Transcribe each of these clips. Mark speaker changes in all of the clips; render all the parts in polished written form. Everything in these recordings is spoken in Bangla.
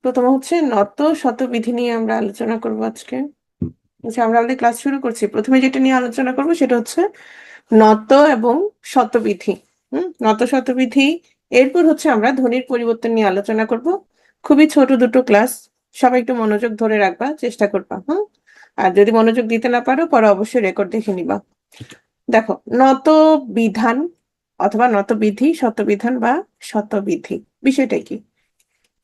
Speaker 1: প্রথম হচ্ছে নত শতবিধি নিয়ে আমরা আলোচনা করব আজকে। আচ্ছা, আমরা আমাদের ক্লাস শুরু করছি। প্রথমে যেটা নিয়ে আলোচনা করব সেটা হচ্ছে নত এবং শতবিধি। নত শতবিধি। এরপর হচ্ছে আমরা ধ্বনির পরিবর্তন নিয়ে আলোচনা করব। খুবই ছোট দুটো ক্লাস, সবাই একটু মনোযোগ ধরে রাখবা, চেষ্টা করবা। আর যদি মনোযোগ দিতে না পারো পরে অবশ্যই রেকর্ড দেখে নিবা। দেখো, নত বিধান অথবা নত বিধি, শতবিধান বা শতবিধি, বিষয়টা কি?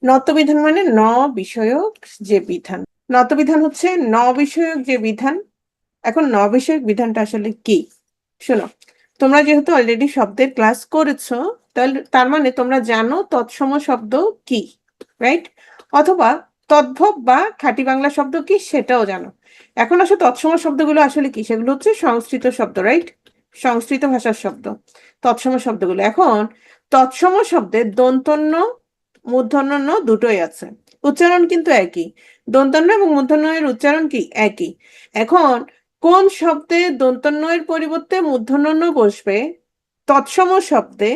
Speaker 1: নতবিধান মানে ন বিষয়ক যে বিধান। নতবিধান হচ্ছে ন বিষয়ক যে বিধান। এখন ন বিষয়ক বিধানটা আসলে কি? শোনো, তোমরা যেহেতু অলরেডি শব্দের ক্লাস করেছো, তাহলে তার মানে তোমরা জানো তৎসম শব্দ কি, রাইট? অথবা তদ্ভব বা খাঁটি বাংলা শব্দ কি সেটাও জানো। এখন আসলে তৎসম শব্দগুলো আসলে কি? সেগুলো হচ্ছে সংস্কৃত শব্দ, রাইট? সংস্কৃত ভাষার শব্দ তৎসম শব্দগুলো। এখন তৎসম শব্দের দন্তন্য মূর্ধন্য ণ দুটোই আছে, উচ্চারণ কিন্তু একই। দন্তন্য এবং মূর্ধন্য এর উচ্চারণ কি? একই। এখন কোন শব্দে দন্তন্য এর পরিবর্তে মূর্ধন্য ণ বসবে তৎসম শব্দে,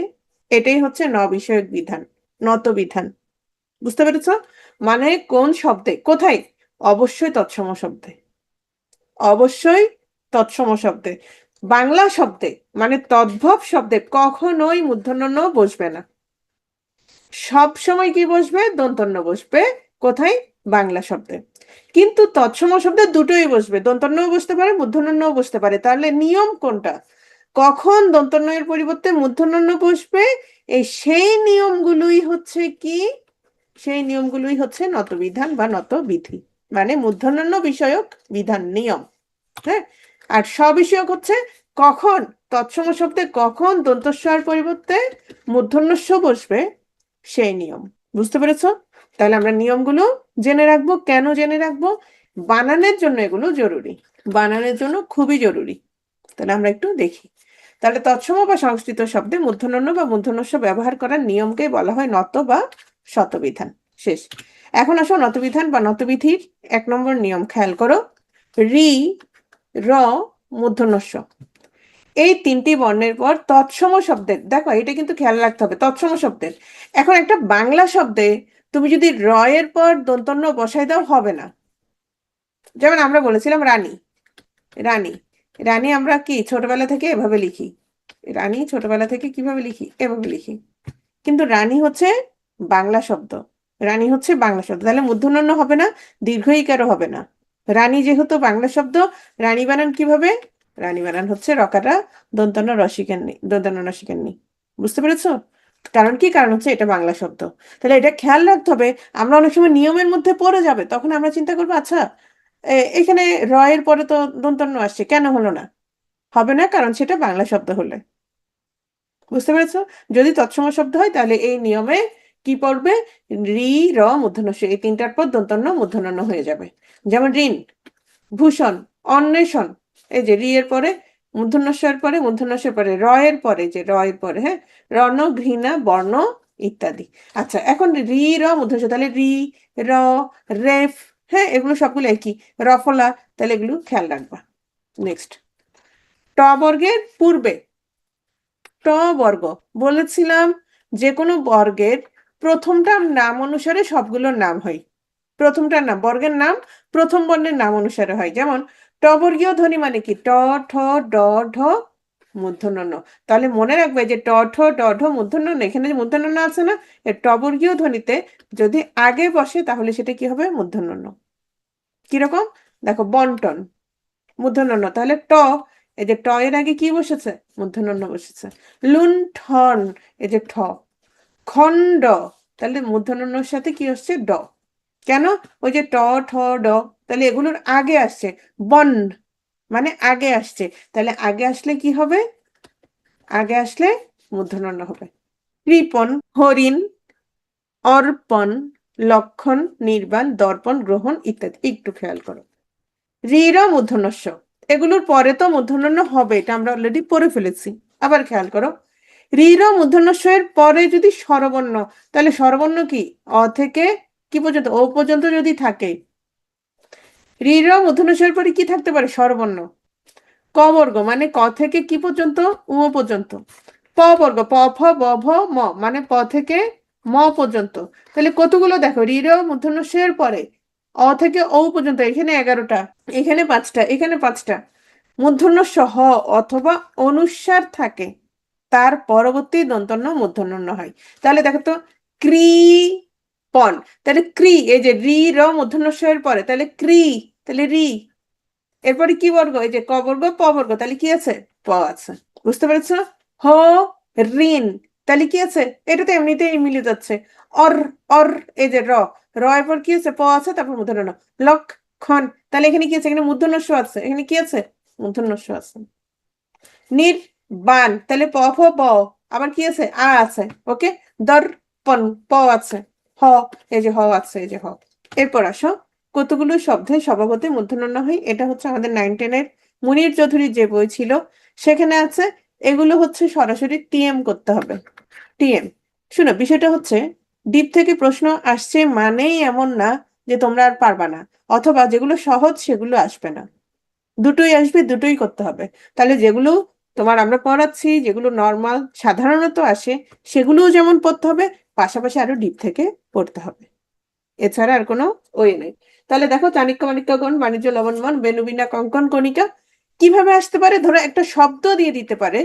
Speaker 1: এটাই হচ্ছে ন বিষয়ক বিধান, নত বিধান। বুঝতে পেরেছ? মানে কোন শব্দে কোথায়? অবশ্যই তৎসম শব্দে, অবশ্যই তৎসম শব্দে। বাংলা শব্দে মানে তদ্ভব শব্দে কখনোই মূর্ধন্য ণ বসবে না। সব সময় কি বসবে? দন্তন্য বসবে। কোথায়? বাংলা শব্দে। কিন্তু তৎসম শব্দে দুটোই বসবে, দন্তন্যও বসতে পারে, মূর্ধন্যও বসতে পারে। তাহলে নিয়ম কোনটা? কখন দন্তন্য এর পরিবর্তে মূর্ধন্য বসবে, সেই নিয়মগুলোই হচ্ছে কি? সেই নিয়মগুলোই হচ্ছে নতবিধান বা নতবিধি, মানে মূর্ধন্য বিষয়ক বিধান, নিয়ম। হ্যাঁ, আর স্ববিষয়ক হচ্ছে কখন তৎসম শব্দে কখন দন্তস্বর পরিবর্তে মূর্ধন্যস্ব বসবে, সেই নিয়ম। বুঝতে পেরেছো? তাহলে আমরা নিয়মগুলো জেনে রাখবো। কেন জেনে রাখবো? বানানের জন্য এগুলো জরুরি, বানানের জন্য খুবই জরুরি। তাহলে আমরা একটু দেখি। তাহলে তৎসম বা সংস্কৃত শব্দে মূর্ধন্য বা মূর্ধন্যস্ব ব্যবহার করার নিয়মকে বলা হয় নত বা শতবিধান। শেষ। এখন আসো নতবিধান বা নতবিধির 1 নম্বর নিয়ম খেয়াল করো। রি, র, মূর্ধন্যস্ব, এই 3টি বর্ণের পর তৎসম শব্দের, দেখো এটা কিন্তু খেয়াল রাখতে হবে, তৎসম শব্দের। এখন একটা বাংলা শব্দে তুমি যদি র এর পর দন্তন্য বসাই দাও, হবে না। যেমন আমরা বলেছিলাম রানী, রানী, রানী আমরা কি ছোটবেলা থেকে এভাবে লিখি? রানী ছোটবেলা থেকে কিভাবে লিখি? এভাবে লিখি। কিন্তু রানী হচ্ছে বাংলা শব্দ, রানী হচ্ছে বাংলা শব্দ, তাহলে মূর্ধন্য হবে না, দীর্ঘ ইকারও হবে না। রানী যেহেতু বাংলা শব্দ, রানী বানান কিভাবে? রানী বানান হচ্ছে রকাটা দন্তন্য রসিকের নি, দন্তন্য রসিকের নি। বুঝতে পেরেছো? কারণ কি? কারণ হচ্ছে এটা বাংলা শব্দ। তাহলে এটা খেয়াল রাখতে হবে। আমরা অনেক সময় নিয়মের মধ্যে পড়ে যাবে, তখন আমরা চিন্তা করবো আচ্ছা এখানে র এর পরে তো দন্তন্য আসছে, কেন হলো না? হবে না, কারণ সেটা বাংলা শব্দ হলে। বুঝতে পেরেছো? যদি তৎসম শব্দ হয় তাহলে এই নিয়মে কি পড়বে? রি, র, মূর্ধন্য ষ, এই 3টার পর দন্তন্য মূর্ধন্য হয়ে যাবে। যেমন ঋণ, ভূষণ, অন্বেষণ, এই যে রি এর পরে মূর্ধন্য ষ এর পরে, মূর্ধন্য ষ এর পরে র এর পরে, যে র এর পরে, হ্যাঁ, রণ, ঘৃণা, বর্ণ ইত্যাদি। আচ্ছা, এখন রি, র, মূর্ধন্য ষ, তাহলে রি, র, রেফ, হ্যাঁ, এগুলো সবগুলো একই। রফলা, তাহলে এগুলো খেয়াল রাখবা। নেক্সট, ট বর্গের পূর্বে ট বর্গ, বলেছিলাম যে কোনো বর্গের প্রথমটার নাম অনুসারে সবগুলোর নাম হয়। প্রথমটার নাম, বর্গের নাম প্রথম বর্ণের নাম অনুসারে হয়। যেমন ট বর্গীয় ধ্বনি মানে কি? ট, ঠ, ড, ঢ, মূর্ধন্য ণ। তাহলে মনে রাখবে যে ট, ঠ, ড, ঢ, মূর্ধন্য ণ, এখানে যে মূর্ধন্য ণ আছে না, এর ট বর্গীয় ধ্বনিতে যদি আগে বসে তাহলে সেটা কি হবে? মূর্ধন্য ণ। কিরকম? দেখো, বন্টন, মূর্ধন্য ণ, তাহলে ট, এই যে ট এর আগে কি বসেছে? মূর্ধন্য ণ বসেছে। লুণ্ঠন, এই যে ঠ। খণ্ড, তাহলে মূর্ধন্য ণর সাথে কি আসছে? ড। কেন? ওই যে ট, ঠ, ড, তাহলে এগুলোর আগে আসছে। বন, মানে আগে আসছে, তাহলে আগে আসলে কি হবে? আগে আসলে মূর্ধন্য ণ হবে। কৃপণ, হরিণ, অর্পণ, লক্ষণ, নির্বাণ, দর্পণ, গ্রহণ ইত্যাদি। একটু খেয়াল করো। রি, র, মূর্ধন্য ষ, এগুলোর পরে তো মূর্ধন্য ণ হবে, এটা আমরা অলরেডি পড়ে ফেলেছি। আবার খেয়াল করো, রি, র, মূর্ধন্য ষ এর পরে যদি স্বরবর্ণ, তাহলে স্বরবর্ণ কি? অ থেকে কি পর্যন্ত? ও পর্যন্ত যদি থাকে, রি, র, মূর্ধন্য ষ এর পরে কি থাকতে পারে? স্বরবর্ণ। ক বর্গ মানে ক থেকে কি পর্যন্ত? উ পর্যন্ত। প বর্গ প, ফ, ব, ভ, ম, মানে প থেকে ম পর্যন্ত। তাহলে কতগুলো দেখো, রির মূর্ধন্য ষ এর পরে অ থেকে ও পর্যন্ত, এখানে 11টা, এখানে 5টা, এখানে 5টা। মূর্ধন্য ষ হ অথবা অনুস্বার থাকে, তার পরবর্তী দন্তন্য মূর্ধন্য ণ হয়। তাহলে দেখো তো, কৃপণ, তাহলে ক্রি, এই যে রি র মূর্ধন্য ষ এর পরে, তাহলে ক্রি, তাহলে রি, এরপরে কি বর্গ, এই যে ক বর্গ প বর্গ, তাহলে কি আছে, প আছে। বুঝতে পেরেছ? হ ঋণ, তাহলে কি আছে, এটা তো এমনিতেই মিলে যাচ্ছে। অর, অর, এই যে র, র এর পর কি আছে, প আছে, তারপর মূর্ধন্য ণ। লক্ষণ, তাহলে এখানে কি আছে, এখানে মূর্ধন্য ষ আছে, এখানে কি আছে, মূর্ধন্য ষ আছে। নির্বাণ, তাহলে প ফ ব, আবার কি আছে, আ আছে, ওকে। দর্পণ, প আছে, হ, এই যে হ আছে, এই যে হ। এরপর আসো, কতগুলো শব্দে স্বভাবতই মূর্ধন্য ণ হয়। এটা হচ্ছে আমাদের 9-10-এর মুনির চৌধুরীর যে বই ছিল সেখানে আছে। এগুলো হচ্ছে সরাসরি টিএম করতে হবে, টিএম। শুনো, বিষয়টা হচ্ছে ডিপ থেকে প্রশ্ন আসছে মানেই এমন না যে তোমরা আর পারবা না, অথবা যেগুলো সহজ সেগুলো আসবে না, দুটোই আসবে, দুটোই করতে হবে। তাহলে যেগুলো তোমার আমরা পড়াচ্ছি, যেগুলো নর্মাল সাধারণত আসে, সেগুলোও যেমন পড়তে হবে, পাশাপাশি আরো ডিপ থেকে পড়তে হবে, এছাড়া আর কোনো ওয়ে নেই। তাহলে দেখো, চাণক্য মাণিক্য গণ, বাণিজ্য লবণমন, বেনুবিনা কঙ্কন কণিকা কিভাবে আসতে পারে, ধরো একটা শব্দ দিয়ে দিতে পারে।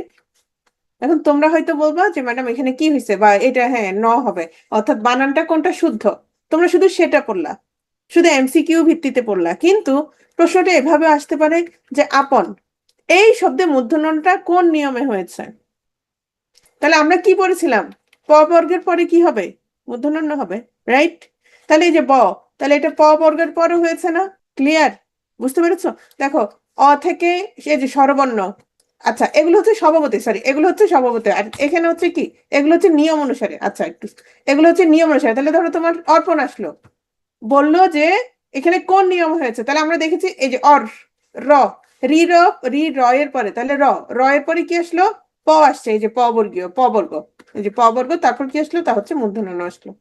Speaker 1: এখন তোমরা হয়তো বলবা যে ম্যাডাম এখানে কি হয়েছে, বা এটা হ্যাঁ ন হবে, অর্থাৎ বানানটা কোনটা শুদ্ধ, তোমরা শুধু সেটা পড়লা, শুধু এমসিকিউ ভিত্তিতে পড়লা, কিন্তু প্রশ্নটা এভাবে আসতে পারে যে আপন, এই শব্দে মূর্ধন্যটা কোন নিয়মে হয়েছে। তাহলে আমরা কি পড়েছিলাম, প বর্গের পরে কি হবে, মূর্ধন্য ণ হবে, রাইট। তাহলে এই যে ব, তাহলে এটা প বর্গের পরে হয়েছে না, ক্লিয়ার, বুঝতে পেরেছো? দেখো, অ থেকে এই যে স্বরবর্ণ, আচ্ছা এগুলো হচ্ছে স্বভাবতই, সরি এগুলো হচ্ছে স্বভাবতই, আর এখানে হচ্ছে কি, এগুলো হচ্ছে নিয়ম অনুসারে, আচ্ছা একটু, এগুলো হচ্ছে নিয়ম অনুসারে। তাহলে ধরো তোমার অর্পণ আসলো, বললো যে এখানে কোন নিয়ম হয়েছে, তাহলে আমরা দেখেছি এই যে অর, র, রি র, রি র এর পরে, তাহলে র, র এর পরে কি আসলো, প আসছে, এই যে প বর্গীয়, প বর্গ, এই যে প বর্গ, তারপর কি আসলো, তা হচ্ছে মূর্ধন্য ণ আসলো।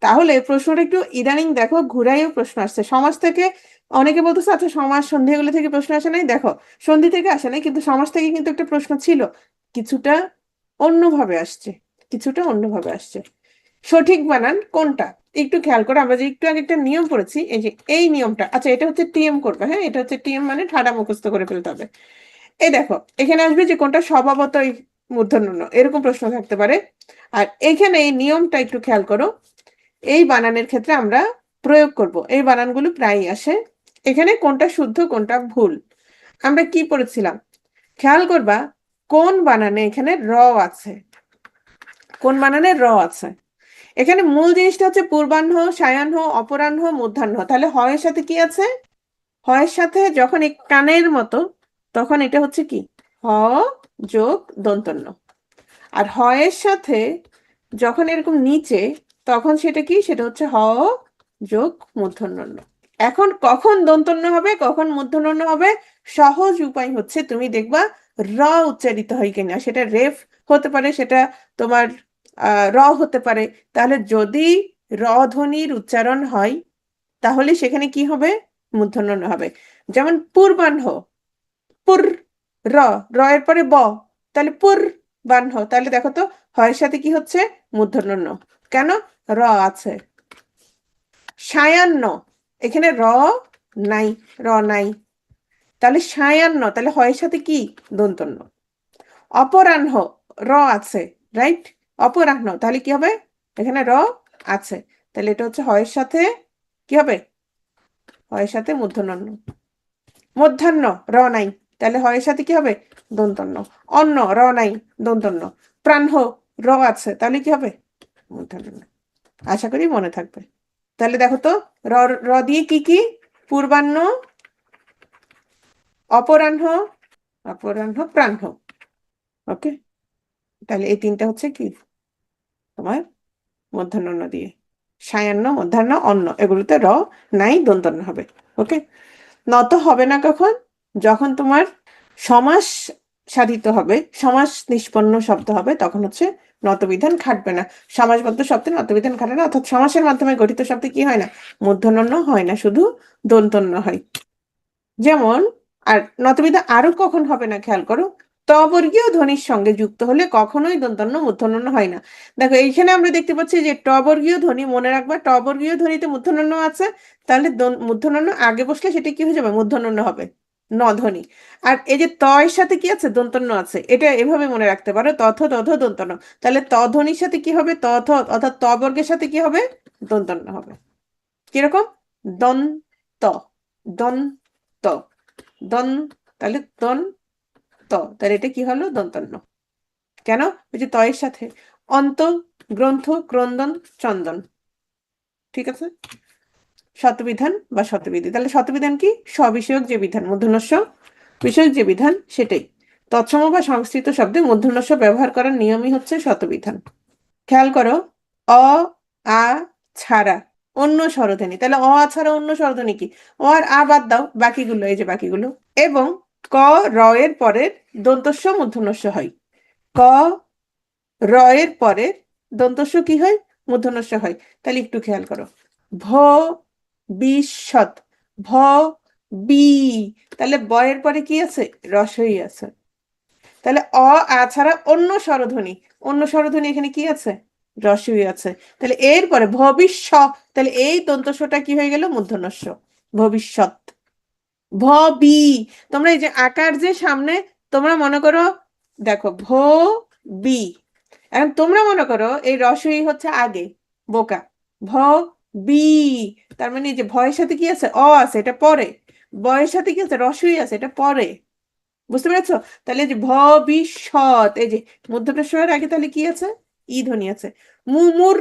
Speaker 1: তাহলে প্রশ্নটা একটু ইদানিং দেখো ঘুরাইও প্রশ্ন আসছে সমাজ থেকে। অনেকে বলতেছে আচ্ছা সমাজ সন্ধি এগুলো থেকে প্রশ্ন আসে নাই, দেখো সন্ধি থেকে আসে নাই, কিন্তু সমাজ থেকে কিন্তু একটা প্রশ্ন ছিল, কিছুটা অন্যভাবে আসছে, কিছুটা অন্যভাবে আসছে। সঠিক বানান কোনটা একটু খেয়াল করে, আমরা যে একটু আগে একটা নিয়ম পড়েছি, এই যে এই নিয়মটা, আচ্ছা এটা হচ্ছে টিএম করবে, হ্যাঁ এটা হচ্ছে টিএম, মানে ঠাডা মুখস্থ করে ফেলতে হবে। এই দেখো, এখানে আসবে যে কোনটা স্বভাবতই মূর্ধন্য ণ, এরকম প্রশ্ন থাকতে পারে। আর এখানে এই নিয়মটা একটু খেয়াল করো, এই বানানের ক্ষেত্রে আমরা প্রয়োগ করব, এই বানানগুলো প্রায়ই আসে। এখানে কোনটা শুদ্ধ কোনটা ভুল আমরা কি পড়েছিলাম, খেয়াল করবা, কোন বানানে এখানে র আছে, কোন বানানে র আছে। এখানে মূল জিনিসটা হচ্ছে পূর্বাহ্ন, সায়াহ্ন, অপরাহ্ন, মধ্যাহ্ন। তাহলে হ এর সাথে কি আছে, হ এর সাথে যখন এই কানের মতো, তখন এটা হচ্ছে কি, হ যোগ দন্তন্য। আর হ এর সাথে যখন এরকম নিচে, তখন সেটা কি, সেটা হচ্ছে হ যোগ মূর্ধন্য ণ। এখন কখন দন্তন্য হবে, কখন মূর্ধন্য ণ হবে, সহজ উপায় হচ্ছে তুমি দেখবা র উচ্চারিত হয় কিনা, সেটা রেফ হতে পারে, সেটা তোমার র হতে পারে। তাহলে যদি র ধ্বনির উচ্চারণ হয়, তাহলে সেখানে কি হবে, মূর্ধন্য ণ হবে। যেমন পূর্বাহ্ন, পুর, র, র এর পরে ব, তাহলে পুর বাহ্ন, তাহলে দেখো তো হয়ের সাথে কি হচ্ছে, মূর্ধন্য ণ, কেন, র আছে। সায়াহ্ন, এখানে র নাই, র নাই, তাহলে সায়াহ্ন, তাহলে হয়ের সাথে কি, দন্তন্য। অপরাহ্ন, র আছে, রাইট, অপরাহ্ন, তাহলে কি হবে, এখানে র আছে, তাহলে এটা হচ্ছে হয়ের সাথে কি হবে, হয়ের সাথে মূর্ধন্য ণ। মধ্যাহ্ন, র নাই, তাহলে হয়ের সাথে কি হবে, দন্তন্য। অন্ন, র নাই, দন্তন্য। প্রাহ্ন, র আছে, তাহলে কি হবে, মূর্ধন্য ণ। আশা করি মনে থাকবে। তাহলে দেখো তো, র, র দিয়ে কি কি, পূর্বাহ্ন, অপরাহ্ন, অপরাহ্ন, প্রাহ্ন, ওকে। তাহলে এই তিনটা হচ্ছে কি তোমার মধ্যাহ্ন ণ দিয়ে। সায়াহ্ন, মধ্যাহ্ন, অন্ন, এগুলোতে র নাই, দন্তন্য হবে, ওকে। নত হবে না কখন, যখন তোমার সমাস সাধিত হবে, সমাস নিষ্পন্ন শব্দ হবে, তখন হচ্ছে নতবিধান খাটবে না। সমাসবদ্ধ শব্দে নতবিধান খাটে না, অর্থাৎ সমাসের মাধ্যমে গঠিত শব্দে কি হয় না, মূর্ধন্য ণ হয় না, শুধু দন্তন্য হয়। যেমন, আর নতবিধা আরো কখন হবে না খেয়াল করো, বর্গীয় ধ্বনির সঙ্গে যুক্ত হলে কখনোই দন্তন্য মূর্ধন্য হয় না। দেখো এইখানে আমরা দেখতে পাচ্ছি যে বর্গীয় ধ্বনি, মনে রাখবা বর্গীয় ধ্বনিতে মূর্ধন্য আছে, তাহলে মূর্ধন্য আগে বসলে সেটা কি হয়ে যাবে, মূর্ধন্য হবে, ন ধ্বনি। আর এই যে ত এর সাথে কি আছে, দন্তন্য আছে, এটা এভাবে মনে রাখতে পারো, তথ দধ দন্তন্য। তাহলে ত ধ্বনির সাথে কি হবে, তথ, অর্থাৎ বর্গের সাথে কি হবে, দন্তন্য হবে। কিরকম, দন ত, দন ত, দন, তাহলে দন ত, তাহলে এটা কি হলো, দন্তন্য। কেন, ওই যে তয়ের সাথে অন্ত, গ্রন্থ, ক্রন্দন, চন্দন। ঠিক আছে, শতবিধান বা শতবিধি। তাহলে শতবিধান কি, স্ববিষয়ক যে বিধান, মূর্ধন্যস্ব বিষয়ক যে বিধান সেটাই। তৎসম বা সংস্কৃত শব্দে মূর্ধন্যস্ব ব্যবহার করার নিয়মই হচ্ছে শতবিধান। খেয়াল করো, অ আ ছাড়া অন্য স্বরধ্বনি, তাহলে অ আ ছাড়া অন্য স্বরধ্বনি কি, ও আর আ বাদ দাও, বাকিগুলো এই যে বাকিগুলো, এবং ক র এর পরের দন্তস্ব মূর্ধন্যস্ব হয়। ক র এর পরে দন্তস্ব কি হয়, মূর্ধন্যস্ব হয়। তাহলে একটু খেয়াল করো, ভ বিশত, ভ বি, তাহলে ব এর পরে কি আছে, রসই আছে। তাহলে অ আ ছাড়া অন্য স্বরধ্বনি, অন্য স্বরধ্বনি এখানে কি আছে, রসই আছে। তাহলে এরপরে ভবিষ্যৎ, তাহলে এই দন্তস্বটা কি হয়ে গেল, মূর্ধন্যস্ব, ভবিষ্যৎ। ভ বি, তোমরা এই যে আকার যে সামনে, তোমরা মনে করো, দেখো ভ বি, এখন তোমরা মনে করো এই রসই হচ্ছে আগে, বোকা, ভ বি, তার মানে এই যে ভয়ের সাথে কি আছে, অ আছে, এটা পরে, বয়ের সাথে কি আছে, রসই আছে, এটা পরে। বুঝতে পেরেছো, তাহলে যে ভবিষ্যৎ, এই যে মধ্যপ্রশ্নের আগে তাহলে কি আছে, ই ধ্বনি আছে। মুমুর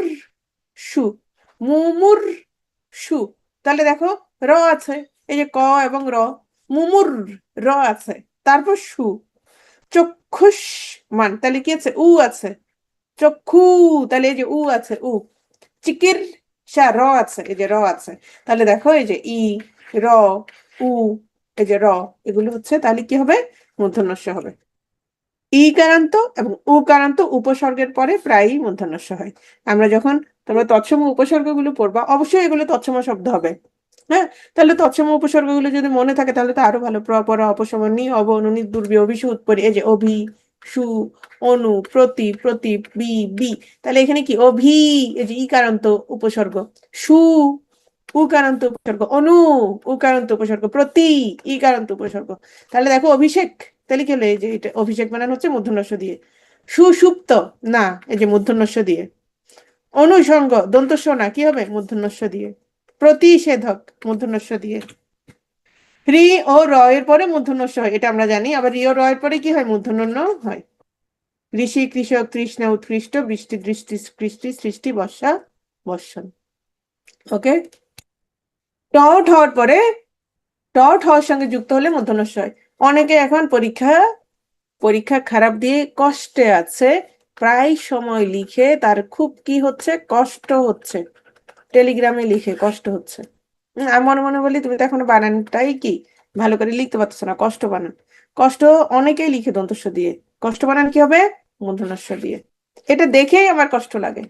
Speaker 1: সু, মুমুর সু, তাহলে দেখো র আছে, এই যে ক এবং র, মুমুর, র আছে, তারপর সু। চক্ষুষ মান, তাহলে কি আছে, উ আছে, চক্ষু, তাহলে এই যে উ আছে, উ। চিকির সা, র আছে, এই যে র আছে, তাহলে দেখো এই যে ই, র, উ, এই যে র, এগুলো হচ্ছে তাহলে কি হবে, মূর্ধন্যস্ব হবে। ইকারান্ত এবং উকারান্ত উপসর্গের পরে প্রায়ই মূর্ধন্যস্ব হয়। আমরা যখন তোমরা তৎসম উপসর্গগুলো পড়বা, অবশ্যই এগুলো তৎসম শব্দ হবে। হ্যাঁ, তাহলে তৎসম উপসর্গগুলো যদি মনে থাকে তাহলে তো আরো ভালো। প্রপর, অপসমনি, অব, অনুনি, দুর্বি, অভিসু, উৎপরি, এই যে অভি, সু, অনু, প্রতি, প্রতি, বি, বি, তাহলে এখানে কি অভি, এই যে ইকারান্ত উপসর্গ, সু উকারান্ত উপসর্গ, অনু উকারান্ত উপসর্গ, প্রতি ইকারান্ত উপসর্গ। তাহলে দেখো অভিষেক, তাহলে কি হলো, এই যে এটা অভিষেক বানানো হচ্ছে মূর্ধন্যস্ব দিয়ে। সুষুপ্ত, না, এই যে মূর্ধন্যস্ব দিয়ে। অনুষঙ্গ, দন্তস্ব না, কি হবে, মূর্ধন্যস্ব দিয়ে। প্রতিষেধক, মূর্ধন্যস্ব দিয়ে। রি ও র এর পরে মূর্ধন্যস্ব হয়, এটা আমরা জানি। আবার রি ও র এর পরে কি হয়, মূর্ধন্য হয়। ঋষি, কৃষক, তৃষ্ণা, উৎকৃষ্ট, বৃষ্টি, দৃষ্টি, কৃষ্টি, সৃষ্টি, বর্ষা, বর্ষণ। ওকে, টট হওয়ার পরে, টট হওয়ার সঙ্গে যুক্ত হলে মূর্ধন্যস্ব হয়। অনেকে এখন পরীক্ষা খারাপ দিয়ে কষ্টে আছে, প্রায় সময় লিখে তার খুব কি হচ্ছে, কষ্ট হচ্ছে, টেলিগ্রামে লিখে কষ্ট হচ্ছে। আমি মনে মনে বলি, তুমি তো এখনো বানানটাই কি ভালো করে লিখতে পারছো না, কষ্ট বানান। কষ্ট অনেকেই লিখে দন্তস্ব দিয়ে, কষ্ট বানান কি হবে, মূর্ধন্যস্ব দিয়ে। এটা দেখেই আমার কষ্ট লাগে,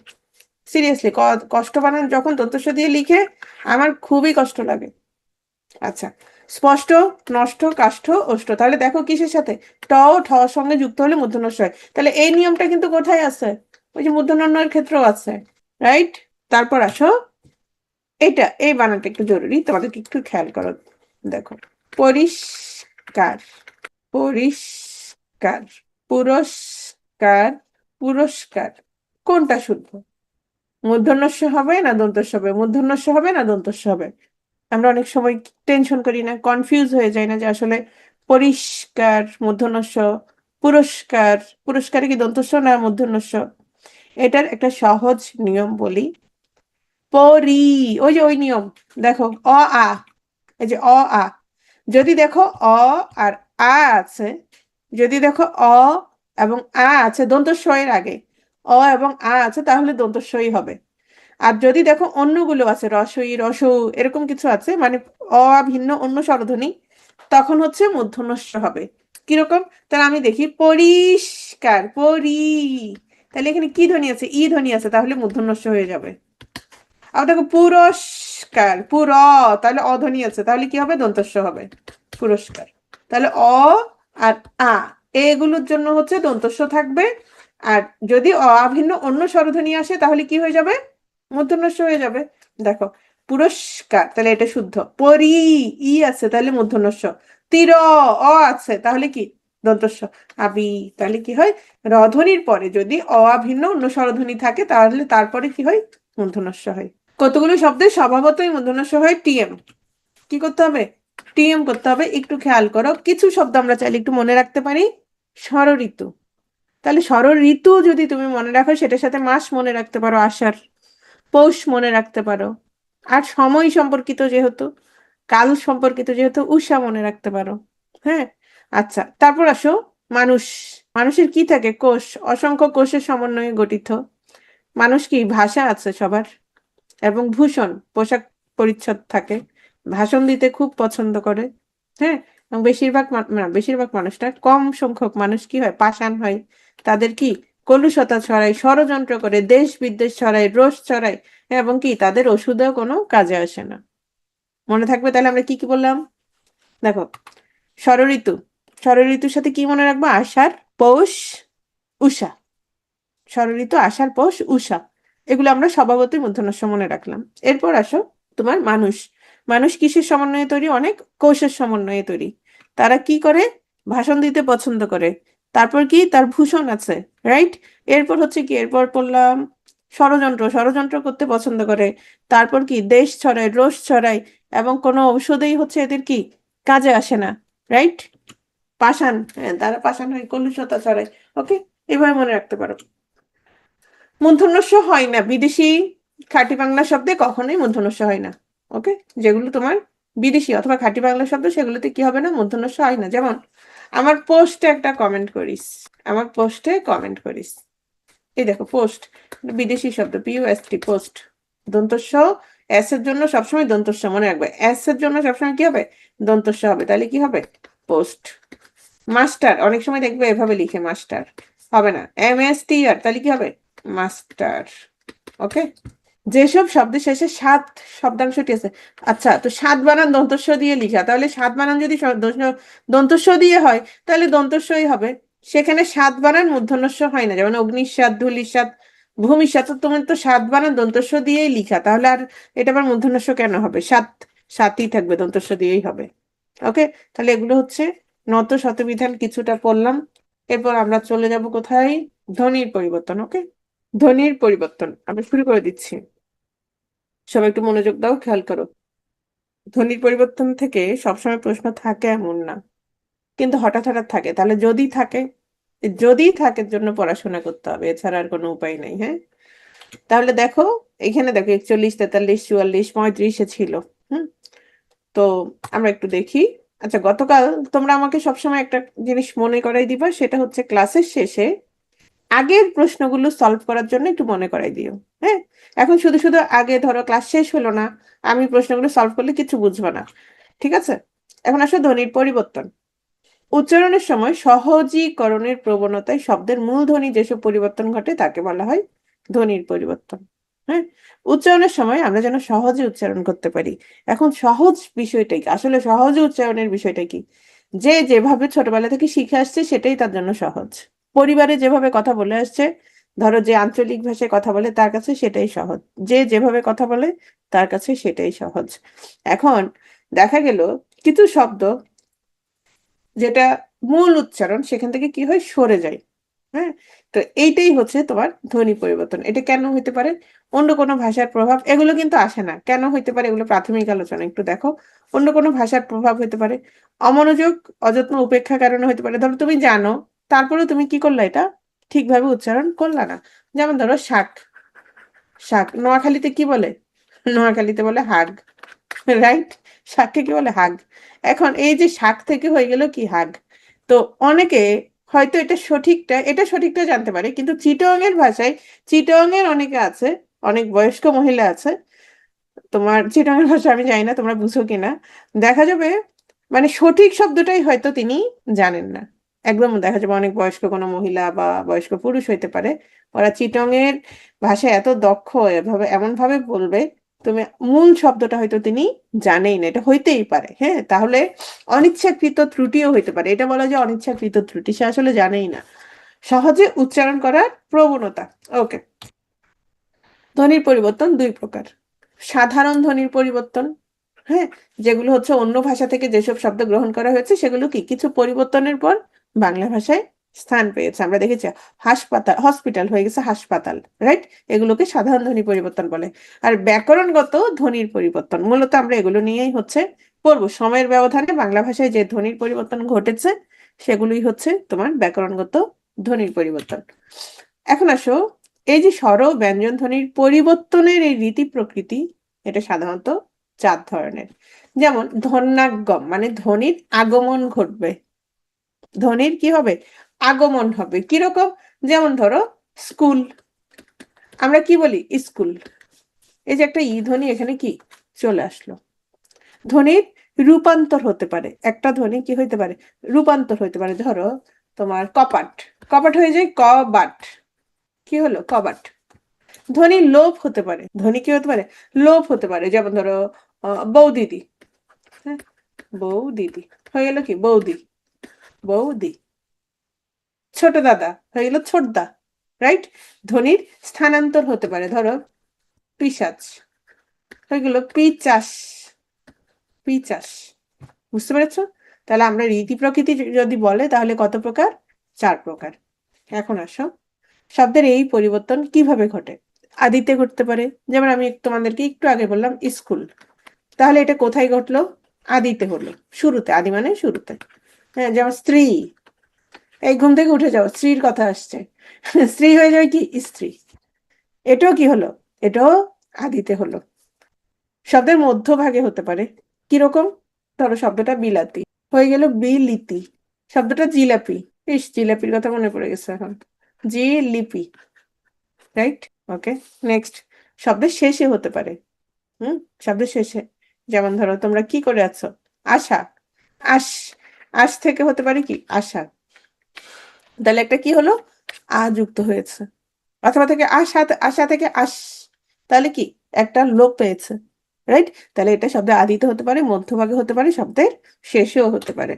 Speaker 1: সিরিয়াসলি। কষ্ট বানান যখন দন্তস্ব দিয়ে লিখে, আমার খুবই কষ্ট লাগে। আচ্ছা, স্পষ্ট, নষ্ট, কাষ্ঠ, ওষ্ঠ, তাহলে দেখো কিসের সাথে, ট ও ঠ সঙ্গে যুক্ত হলে মূর্ধন্যস্ব হয়। তাহলে এই নিয়মটা কিন্তু কোথায় আছে, ওই যে মূর্ধন্যের ক্ষেত্রেও আছে, রাইট। তারপর আসো, এটা, এই বানানটা একটু জরুরি, তোমাদেরকে একটু খেয়াল করো। দেখো, পরিষ্কার, পরিষ্কার, পুরস্কার, পুরস্কার, কোনটা শুদ্ধ, মূর্ধন্যস্ব হবে না দন্তস্ব হবে, মূর্ধন্যস্ব হবে না দন্তস্ব হবে? আমরা অনেক সময় টেনশন করি না, কনফিউজ হয়ে যায় না, যে আসলে পরিষ্কার মূর্ধন্যস্ব, পুরস্কার, পুরস্কারে কি দন্তস্ব না মূর্ধন্যস্ব? এটার একটা সহজ নিয়ম বলি, পরি, ওই যে ওই নিয়ম, দেখো অ আ, এই যে অ আ, যদি দেখো অ আর আ আছে, যদি দেখো অ এবং আ আছে দন্তস্ব এর আগে, অ এবং আ আছে, তাহলে দন্তস্বই হবে। আর যদি দেখো অন্যগুলো আছে, রসই, রসৌ, এরকম কিছু আছে, মানে অ ভিন্ন অন্য স্বরধ্বনি, তখন হচ্ছে মূর্ধন্যস্ব হবে। কিরকম, তাহলে আমি দেখি, পরিষ্কার, পরি, তাহলে এখানে কি ধ্বনি আছে, ই ধ্বনি আছে, তাহলে মূর্ধন্যস্ব হয়ে যাবে। আবার দেখো পুরস্কার, তাহলে অধ্বনি আছে, তাহলে কি হবে, দন্তস্ব হবে, পুরস্কার। তাহলে অ আর আ, এগুলোর জন্য হচ্ছে দন্তস্ব থাকবে। আর যদি অভিন্ন অন্য স্বরধ্বনি আসে তাহলে কি হয়ে যাবে? মূর্ধন্যস্ব হয়ে যাবে। দেখো, পুরস্কার, তাহলে এটা শুদ্ধ। পরি, ই আছে, তাহলে মূর্ধন্যস্ব। তীর, অ আছে, তাহলে কি? দন্তস্ব। আবি, তাহলে কি হয়? রধ্বনির পরে যদি অভিন্ন অন্য স্বরধ্বনি থাকে তাহলে তারপরে কি হয়? মূর্ধন্যস্ব হয়। কতগুলো শব্দের স্বভাবতই মূর্ধন্যস্ব হয়। টিএম কি করতে হবে? টিএম করতে হবে। একটু খেয়াল করো, কিছু শব্দ আমরা চাইলে একটু মনে রাখতে পারি। ষড় ঋতু, তাহলে ষড় ঋতু যদি তুমি মনে রাখো সেটার সাথে মাস মনে রাখতে পারো, আষাঢ়। পৌষ মনে রাখতে পারো। আর সময় সম্পর্কিত যেহেতু, কাল সম্পর্কিত যেহেতু, উষা মনে রাখতে পারো। হ্যাঁ, আচ্ছা, তারপর আসো মানুষ। মানুষের কি থাকে? কোষ, অসংখ্য কোষের সমন্বয়ে গঠিত। মানুষ কি? ভাষা আছে সবার, এবং ভূষণ, পোশাক পরিচ্ছদ থাকে, ভাষণ দিতে খুব পছন্দ করে। হ্যাঁ, এবং বেশিরভাগ না, বেশিরভাগ মানুষটা, কম সংখ্যক মানুষ কি হয়? পাষাণ হয়। তাদের কি? কলুষতা ছড়ায়, ষড়যন্ত্র করে, দেশ বিদ্বেষ ছড়ায়, রোষ ছড়ায়, এবং কি তাদের ওষুধেও কোনো কাজে আসে না। মনে থাকবে তাহলে আমরা কি কি বললাম? দেখো, ষড় ঋতু, ষড় ঋতুর সাথে কি মনে রাখবো? আষাঢ়, পৌষ, উষা। ষড় ঋতু, আষাঢ়, পৌষ, উষা, এগুলো আমরা স্বভাবতই মূর্ধন্য মনে রাখলাম। এরপর আসো তোমার মানুষ। মানুষ কিসের সমন্বয়ে তৈরি? অনেক কোষের সমন্বয়ে তৈরি। তারা কি করে? ভাষণ দিতে পছন্দ করে। তারপর কি? তার ভূষণ আছে, রাইট? এরপর হচ্ছে কি? এরপর পড়লাম ষড়যন্ত্র, ষড়যন্ত্র করতে পছন্দ করে। তারপর কি? দেশ ছড়ায়, রোষ ছড়ায়, এবং কোনো ঔষধেই হচ্ছে এদের কি? কাজে আসে না, রাইট? পাষাণ, হ্যাঁ, তারা পাষাণ হয়, কলুষতা ছড়ায়। ওকে, এভাবে মনে রাখতে পারো। মূর্ধন্যস্ব হয় না বিদেশি খাঁটি বাংলা শব্দে, কখনোই মূর্ধন্যস্ব হয় না। ওকে, যেগুলো তোমার বিদেশি অথবা খাঁটি বাংলা শব্দ সেগুলোতে কি হবে না? মূর্ধন্যস্ব হয় না। যেমন আমার পোস্টে একটা কমেন্ট করিস, আমার পোস্টে কমেন্ট করিস, এই দেখো পোস্ট, বিদেশি শব্দ, POST, পোস্ট। দন্তস্ব, এস এর জন্য সবসময় দন্তস্ব মনে রাখবে, এস এর জন্য সবসময় কি হবে? দন্তস্ব হবে, তাহলে কি হবে? পোস্ট। মাস্টার, অনেক সময় দেখবে এভাবে লিখে, মাস্টার হবে না, MSTR, তাহলে কি হবে? মাস্টার। ওকে, যেসব শব্দের শেষে সাত শব্দাংশটি আছে, আচ্ছা, তো সাত বানান দন্তস্ব দিয়ে লিখা, তাহলে সাত বানান যদি দন্তস্ব দিয়ে হয় তাহলে দন্তস্বই হবে। সেখানে সাত বানান মূর্ধন্যস্ব হয় না, যেমন অগ্নিস্বাদ, ধূলিস্বাদ, ভূমিস্বাদ, তো তোমার তো সাত বানান দন্তস্ব দিয়েই লিখা, তাহলে আর এটা আবার মূর্ধন্যস্ব কেন হবে? সাত, সাতই থাকবে, দন্তস্ব দিয়েই হবে। ওকে, তাহলে এগুলো হচ্ছে নত শতবিধান কিছুটা পড়লাম। এরপর আমরা চলে যাব কোথায়? ধ্বনির পরিবর্তন। ওকে, ধ্বনির পরিবর্তন আমি শুরু করে দিচ্ছি, সবাই একটু মনোযোগ দাও, খেয়াল করো। ধ্বনির পরিবর্তন থেকে সবসময় প্রশ্ন থাকে এমন না, কিন্তু হঠাৎ হঠাৎ থাকে। তাহলে যদি থাকে, যদি থাকে জন্য পড়াশোনা করতে হবে, এছাড়া আর কোনো উপায় নাই। হ্যাঁ, তাহলে দেখো, এখানে দেখো 41, 43, 44, 35 ছিল। হুম, তো আমরা একটু দেখি। আচ্ছা, গতকাল তোমরা আমাকে সবসময় একটা জিনিস মনে করাই দিবা, সেটা হচ্ছে ক্লাসের শেষে আগের প্রশ্নগুলো সলভ করার জন্য একটু মনে করাই দিও। হ্যাঁ, এখন শুধু শুধু আগে ধরো ক্লাস শেষ হলো না, আমি প্রশ্নগুলো সলভ করলে কিছু বুঝবো না। ঠিক আছে, এখন আসো ধ্বনির পরিবর্তন। উচ্চারণের সময় সহজীকরণের প্রবণতায় শব্দের মূল ধ্বনি যেসব পরিবর্তন ঘটে তাকে বলা হয় ধ্বনির পরিবর্তন। হ্যাঁ, উচ্চারণের সময় আমরা যেন সহজে উচ্চারণ করতে পারি। এখন সহজ বিষয়টাই আসলে সহজে উচ্চারণের বিষয়টা কি? যে যেভাবে ছোটবেলা থেকে শিখে আসছে সেটাই তার জন্য সহজ। পরিবারে যেভাবে কথা বলে আসছে, ধরো যে আঞ্চলিক ভাষায় কথা বলে তার কাছে সেটাই সহজ, যে যেভাবে কথা বলে তার কাছে সেটাই সহজ। এখন দেখা গেল কিছু শব্দ যেটা মূল উচ্চারণ সেখান থেকে কি হয়? সরে যায়। হ্যাঁ, তো এইটাই হচ্ছে তোমার ধ্বনি পরিবর্তন। এটা কেন হইতে পারে? অন্য কোনো ভাষার প্রভাব, এগুলো কিন্তু আসে না। কেন হইতে পারে? এগুলো প্রাথমিক আলোচনা, একটু দেখো। অন্য কোনো ভাষার প্রভাব হইতে পারে, অমনোযোগ, অযত্ন, উপেক্ষা কারণে হইতে পারে। ধরো তুমি জানো, তারপরে তুমি কি করলা? এটা ঠিকভাবে উচ্চারণ করলা না। যেমন ধরো শাক, শাক নোয়াখালীতে কি বলে? নোয়াখালীতে বলে হাগ, রাইট? শাককে কি বলে? হাগ। এখন এই যে শাক থেকে হয়ে গেল কি? হাগ। তো অনেকে হয়তো এটা সঠিকটা জানতে পারে, কিন্তু চিটং এর ভাষায়, চিটং এর অনেকে আছে, অনেক বয়স্ক মহিলা আছে, তোমার চিটং এর ভাষা আমি জানি না তোমরা বুঝো কিনা, দেখা যাবে মানে সঠিক শব্দটাই হয়তো তিনি জানেন না। একদম দেখা যাবে অনেক বয়স্ক কোনো মহিলা বা বয়স্ক পুরুষ হইতে পারে, ওরা চিটং এর ভাষায় এত দক্ষ, এভাবে এমন ভাবে বলবে তুমি মূল শব্দটা হয়তো তিনি জানেই না, এটা হইতেই পারে, হ্যাঁ, তাহলে অনিচ্ছাকৃত ত্রুটিও হইতে পারে, এটা বলা যায় অনিচ্ছাকৃত ত্রুটি, সে আসলে জানেই না। সহজে উচ্চারণ করার প্রবণতা। ওকে, ধ্বনির পরিবর্তন দুই প্রকার। সাধারণ ধ্বনির পরিবর্তন, হ্যাঁ, যেগুলো হচ্ছে অন্য ভাষা থেকে যেসব শব্দ গ্রহণ করা হয়েছে সেগুলো কি কিছু পরিবর্তনের পর বাংলা ভাষায় স্থান পেয়েছে। আমরা দেখেছি হাসপাতাল, হসপিটাল হয়ে গেছে হাসপাতাল, রাইট? এগুলোকে সাধারণ ধ্বনি পরিবর্তন বলে। আর ব্যাকরণগত ধ্বনির পরিবর্তন, মূলত আমরা এগুলো নিয়েই হচ্ছে পড়বো। সময়ের ব্যবধানে বাংলা ভাষায় যে ধ্বনির পরিবর্তন ঘটেছে সেগুলোই হচ্ছে তোমার ব্যাকরণগত ধ্বনির পরিবর্তন। এখন আসো, এই যে স্বর ও ব্যঞ্জন ধ্বনির পরিবর্তনের এই রীতি প্রকৃতি, এটা সাধারণত চার ধরনের। যেমন ধ্বন্যাগম, মানে ধ্বনির আগমন ঘটবে, ধ্বনির কি হবে, আগমন হবে। কিরকম? যেমন ধরো স্কুল, আমরা কি বলি স্কুল, এই যে একটা ই ধ্বনি এখানে কি চলে আসলো। ধ্বনির রূপান্তর হতে পারে, একটা ধ্বনি কি হইতে পারে, রূপান্তর হইতে পারে। ধরো তোমার কপাট, কপাট হয়ে যায় কবাট, কি হলো কবাট। ধ্বনি লোপ হতে পারে, ধ্বনি কি হতে পারে, লোপ হতে পারে। যেমন ধরো বৌদিদি, হ্যাঁ, বৌদিদি হয়ে গেল কি বৌদি, বৌদি। ছোট দাদা হয়ে গেল ছোটদা, রাইট? ধ্বনির স্থানান্তর হতে পারে। ধরো পিশাচ হয়ে গেল পিচাস, পিচাস। বুঝতে পেরেছো? তাহলে আমরা রীতি প্রকৃতি যদি বলে তাহলে কত প্রকার, চার প্রকার। এখন আসো, শব্দের এই পরিবর্তন কিভাবে ঘটে। আদিতে ঘটতে পারে, যেমন আমি তোমাদেরকে একটু আগে বললাম স্কুল, তাহলে এটা কোথায় ঘটলো, আদিতে হলো, শুরুতে, আদি মানে শুরুতে। হ্যাঁ, যেমন স্ত্রী, এই ঘুম থেকে উঠে যাও, স্ত্রীর কথা আসছে, স্ত্রী হয়ে যাবে কি স্ত্রী, এটাও কি হলো, এটাও আদিতে হলো। শব্দের মধ্যভাগে হতে পারে, কিরকম, ধরো শব্দটা বিলাতি হয়ে গেল বিলিতি, শব্দটা জিলাপি, ইস জিলাপির কথা মনে পড়ে গেছে এখন, জিলিপি, রাইট? ওকে, নেক্সট, শব্দের শেষে হতে পারে, শব্দের শেষে। যেমন ধরো তোমরা কি করে আছো, আশা, আশ, আশ থেকে হতে পারে কি আশা, তাহলে একটা কি হলো, আ যুক্ত হয়েছে। অথবা থেকে আশা, আশা থেকে আশ, তাহলে কি একটা লোপ পেয়েছে, রাইট? তাহলে এটা শব্দের আদিতে হতে পারে, মধ্যভাগে হতে পারে, শব্দের শেষেও হতে পারে।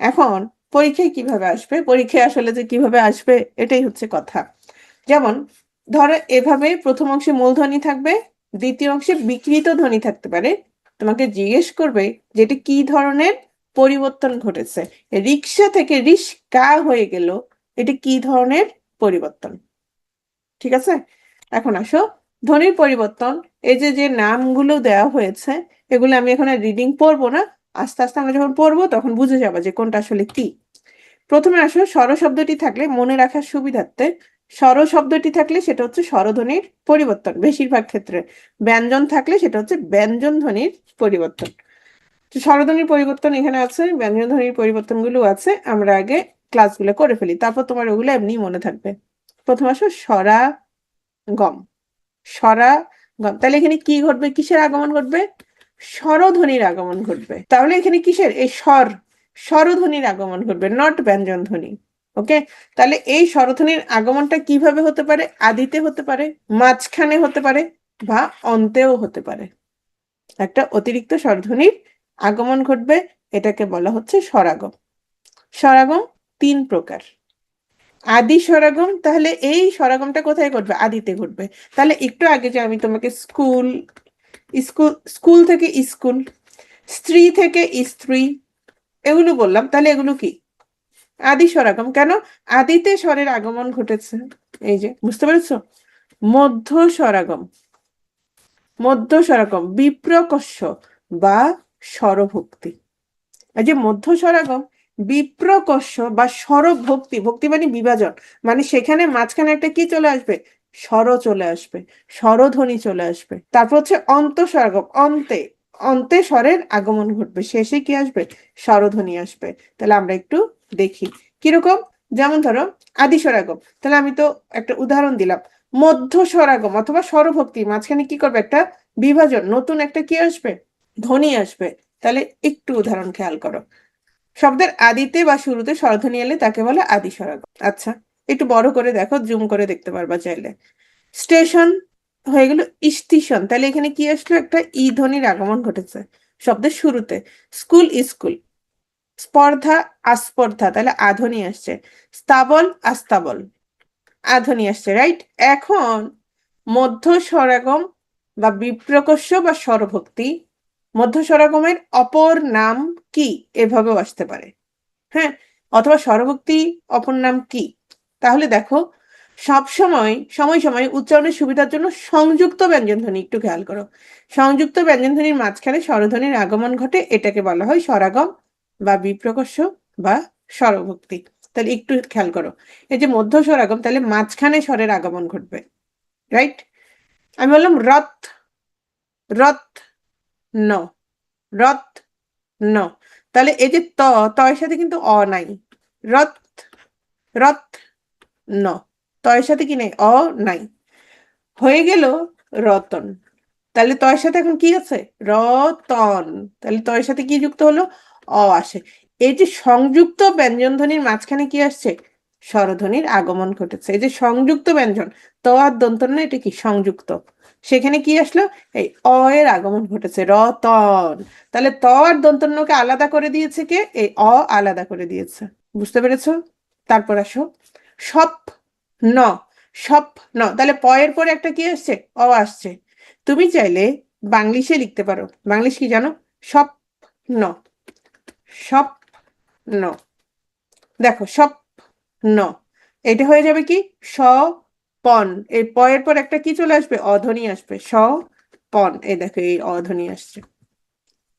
Speaker 1: এখন পরীক্ষায় কিভাবে আসবে, পরীক্ষায় আসলে যে কিভাবে আসবে এটাই হচ্ছে কথা। যেমন ধরো এভাবে প্রথম অংশে মূলধ্বনি থাকবে, দ্বিতীয় অংশে বিকৃত ধ্বনি থাকতে পারে। তোমাকে জিজ্ঞেস করবে যে এটি কি ধরনের পরিবর্তন ঘটেছে, রিক্সা থেকে রিস্কা হয়ে গেল, এটি কি ধরনের পরিবর্তন। ঠিক আছে? এখন আসো, ধ্বনির পরিবর্তন, এই যে যে নামগুলো দেওয়া হয়েছে এগুলো আমি এখন আর রিডিং পড়বো না, আস্তে আস্তে আমরা যখন পড়বো তখন বুঝে যাবো যে কোনটা আসলে কি। প্রথমে আসো, স্বর শব্দটি থাকলে মনে রাখার সুবিধার্থে, স্বর শব্দটি থাকলে সেটা হচ্ছে স্বরধ্বনির পরিবর্তন বেশিরভাগ ক্ষেত্রে, ব্যঞ্জন থাকলে সেটা হচ্ছে ব্যঞ্জন ধ্বনির পরিবর্তন। স্বরধ্বনির পরিবর্তন এখানে আছে, ব্যঞ্জন ধ্বনির পরিবর্তনগুলো আছে, আমরা আগে ক্লাসগুলো করে ফেলি, তারপর তোমার ওগুলো এমনি মনে থাকবে। প্রথম আসো স্বরা গম, স্বরা গম, তাহলে এখানে কি ঘটবে, কিসের আগমন ঘটবে, স্বরধ্বনির আগমন ঘটবে। তাহলে এখানে কিসের, এই স্বরধ্বনির আগমন ঘটবে, নট ব্যঞ্জন ধ্বনি। ওকে, তাহলে এই স্বরধ্বনির আগমনটা কিভাবে হতে পারে, আদিতে হতে পারে, মাঝখানে হতে পারে, বা অন্তেও হতে পারে। একটা অতিরিক্ত স্বরধ্বনির আগমন ঘটবে, এটাকে বলা হচ্ছে স্বরাগম। স্বরাগম তিন প্রকার। আদি স্বরাগম, তাহলে এই স্বরাগমটা কোথায় ঘটবে, আদিতে ঘটবে। তাহলে একটু আগে যে আমি তোমাকে স্কুল, স্কুল, স্কুল থেকে স্কুল, স্ত্রী থেকে স্ত্রী এগুলো বললাম, তাহলে এগুলো কি আদি স্বরাগম। কেন, আদিতে স্বরের আগমন ঘটেছে, এই যে বুঝতে পেরেছো। মধ্য স্বরাগম, মধ্য স্বরাগম বিপ্রকর্ষ বা স্বরভক্তি। এই যে মধ্য স্বরাগম বিপ্রকর্ষ বা স্বরভক্তি, ভক্তি মানে বিভাজন, মানে সেখানে মাঝখানে একটা কি চলে আসবে, স্বর চলে আসবে, স্বরধ্বনি চলে আসবে। তারপর হচ্ছে অন্ত স্বরাগম, অন্তে, অন্তে স্বরের আগমন ঘটবে, শেষে কি আসবে, স্বরধ্বনি আসবে। তাহলে আমরা একটু দেখি কিরকম। যেমন ধরো আদি স্বরাগম, তাহলে আমি তো একটা উদাহরণ দিলাম, মধ্য স্বরাগম অথবা স্বরভক্তি, মাঝখানে কি করবে, একটা বিভাজন, নতুন একটা কি আসবে, ধ্বনি আসবে। তাহলে একটু উদাহরণ খেয়াল করো, শব্দের আদিতে বা শুরুতে স্বরধ্বনি এলে তাকে বলে আদি স্বরাগম। আচ্ছা, একটু বড় করে দেখো, জুম করে দেখতে পারবা চাইলে। স্টেশন, হয়ে গেল স্টেশন। তাহলে এখানে কি আসলো, একটা ই ধ্বনির আগমন ঘটেছে শব্দের শুরুতে। স্কুল স্কুল, স্পর্ধা আস্পর্ধা, তাহলে আধ্বনি আসছে। স্তাবল আস্তাবল, আধ্বনি আসছে, রাইট। এখন মধ্য স্বরাগম বা বিপ্রকর্ষ বা স্বরভক্তি, মধ্য স্বরাগমের অপর নাম কি, এভাবেও আসতে পারে। হ্যাঁ, অথবা স্বরভক্তি অপর নাম কি। তাহলে দেখো, সব সময় সময় সময় উচ্চারণের সুবিধার জন্য সংযুক্ত ব্যঞ্জন ধ্বনি একটু খেয়াল করো। সংযুক্ত ব্যঞ্জন ধ্বনির মাঝখানে স্বরধ্বনির আগমন ঘটে, এটাকে বলা হয় স্বরাগম বা বিপ্রকর্ষ বা স্বরভক্তি। তাহলে একটু খেয়াল করো, এই যে মধ্য স্বরাগম, তাহলে মাঝখানে স্বরের আগমন ঘটবে, রাইট। আমি বললাম রথ, রথ ন, রথ ন, তাহলে এই যে এর সাথে কিন্তু অ নাই। রথ, রথ ন, এর সাথে কি নাই, অ নাই। হয়ে গেল রতন, তাহলে এর সাথে এখন কি আছে, রতন, তাহলে এর সাথে কি যুক্ত হলো, অ আসে। এই যে সংযুক্ত ব্যঞ্জন ধ্বনির মাঝখানে কি আসছে, স্বরধ্বনির আগমন ঘটেছে। এই যে সংযুক্ত ব্যঞ্জন, আর দন্ত না, এটা কি সংযুক্ত, সেখানে কি আসলো, এই অ এর আগমন ঘটেছে, রতন। তাহলে আর দন্তন্যকে আলাদা করে দিয়েছে কে, এই অ আলাদা করে দিয়েছে। বুঝতে পেরেছো? তারপর আসো সপ ন, স্বপ্ন, তাহলে প এর পরে একটা কি আসছে, অ আসছে। তুমি চাইলে বাংলিশে লিখতে পারো। বাংলিশ কি জানো, স্বপ্ন, স্বপ্ন, দেখো স্বপ্ন, এটা হয়ে যাবে কি স্বপন। এই প এর পর একটা কি চলে আসবে, অধ্বনি আসবে, স্বপন। এই দেখো এই অধ্বনি আসছে।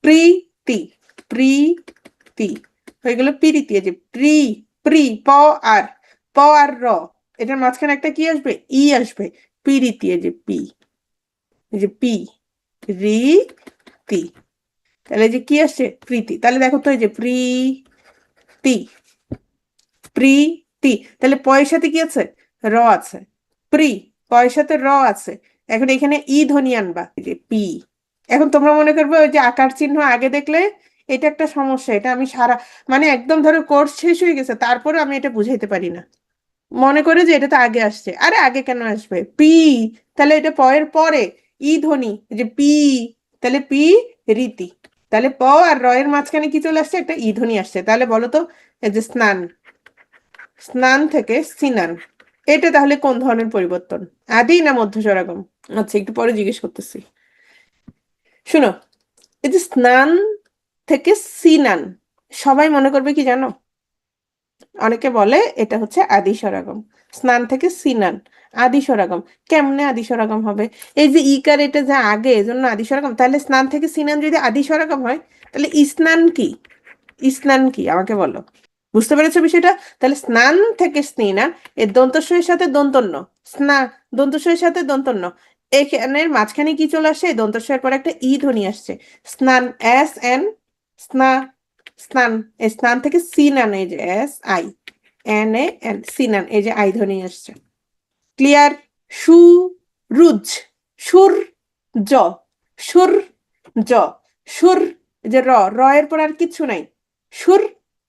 Speaker 1: প্রীতি, প্রীতি, হয়ে গেল প্রীতি। এই যে প্রি প আর র, এটার মাঝখানে একটা কি আসবে, ই আসবে, প্রীতি। এই যে পি, এই যে পি, রি তি, তাহলে এই যে কি আসছে, প্রীতি। তাহলে দেখো তো, এই যে প্রীতি, প্রীতি, তাহলে পয়ের সাথে কি আছে, র আছে। প্রি, পয়ের সাথে র আছে। এখন এখানে ই ধ্বনি আনবা, এই যে পি। এখন তোমরা মনে করবে ওই যে আকার চিহ্ন আগে দেখলে, এটা একটা সমস্যা। এটা আমি সারা, মানে একদম ধরো কোর্স শেষ হয়ে গেছে, তারপরে আমি এটা বুঝাইতে পারি না। মনে করে যে এটা তো আগে আসছে, আরে আগে কেন আসবে, পি, তাহলে এটা পয়ের পরে ই ধ্বনি, যে পি, তাহলে পি রীতি। তাহলে প আর র এর মাঝখানে কি চলে আসছে, একটা ই ধ্বনি আসছে। তাহলে বলো তো, এই যে স্নান, স্নান থেকে সিনান, এটা তাহলে কোন ধরনের পরিবর্তন, আদি না মধ্য স্বরাগম? আচ্ছা, একটু পরে জিজ্ঞেস করতেছি। শুনো, এই যে স্নান থেকে সিনান, সবাই মনে করবে কি জানো, অনেকে বলে এটা হচ্ছে আদি স্বরাগম। স্নান থেকে সিনান, আদি স্বরাগম। কেমনে আদি স্বরাগম হবে, এই যে ইকার এটা যে আগে, এজন্য আদি স্বরাগম। তাহলে স্নান থেকে সিনান যদি আদি স্বরাগম হয়, তাহলে স্নান কি, স্নান কি আমাকে বলো। বুঝতে পেরেছো বিষয়টা? তাহলে স্নান থেকে স্নিনান, এর দন্তস্বয়ের সাথে দন্তন্য, স্না, দন্তস্বয়ের সাথে দন্তন্য, এখানের মাঝখানে কি চলে আসছে, দন্তস্বয়ের পর একটা ই ধ্বনি আসছে, স্নান, এস এন, স্না, স্নান, এই স্নান থেকে সিনান, এই যে S I N A N, Sinan, এই যে আই ধ্বনি আসছে। ক্লিয়ার? সুরুজ, সুর জ, সুর জ, সুর, যে র এর পর আর কিচ্ছু নাই, সুর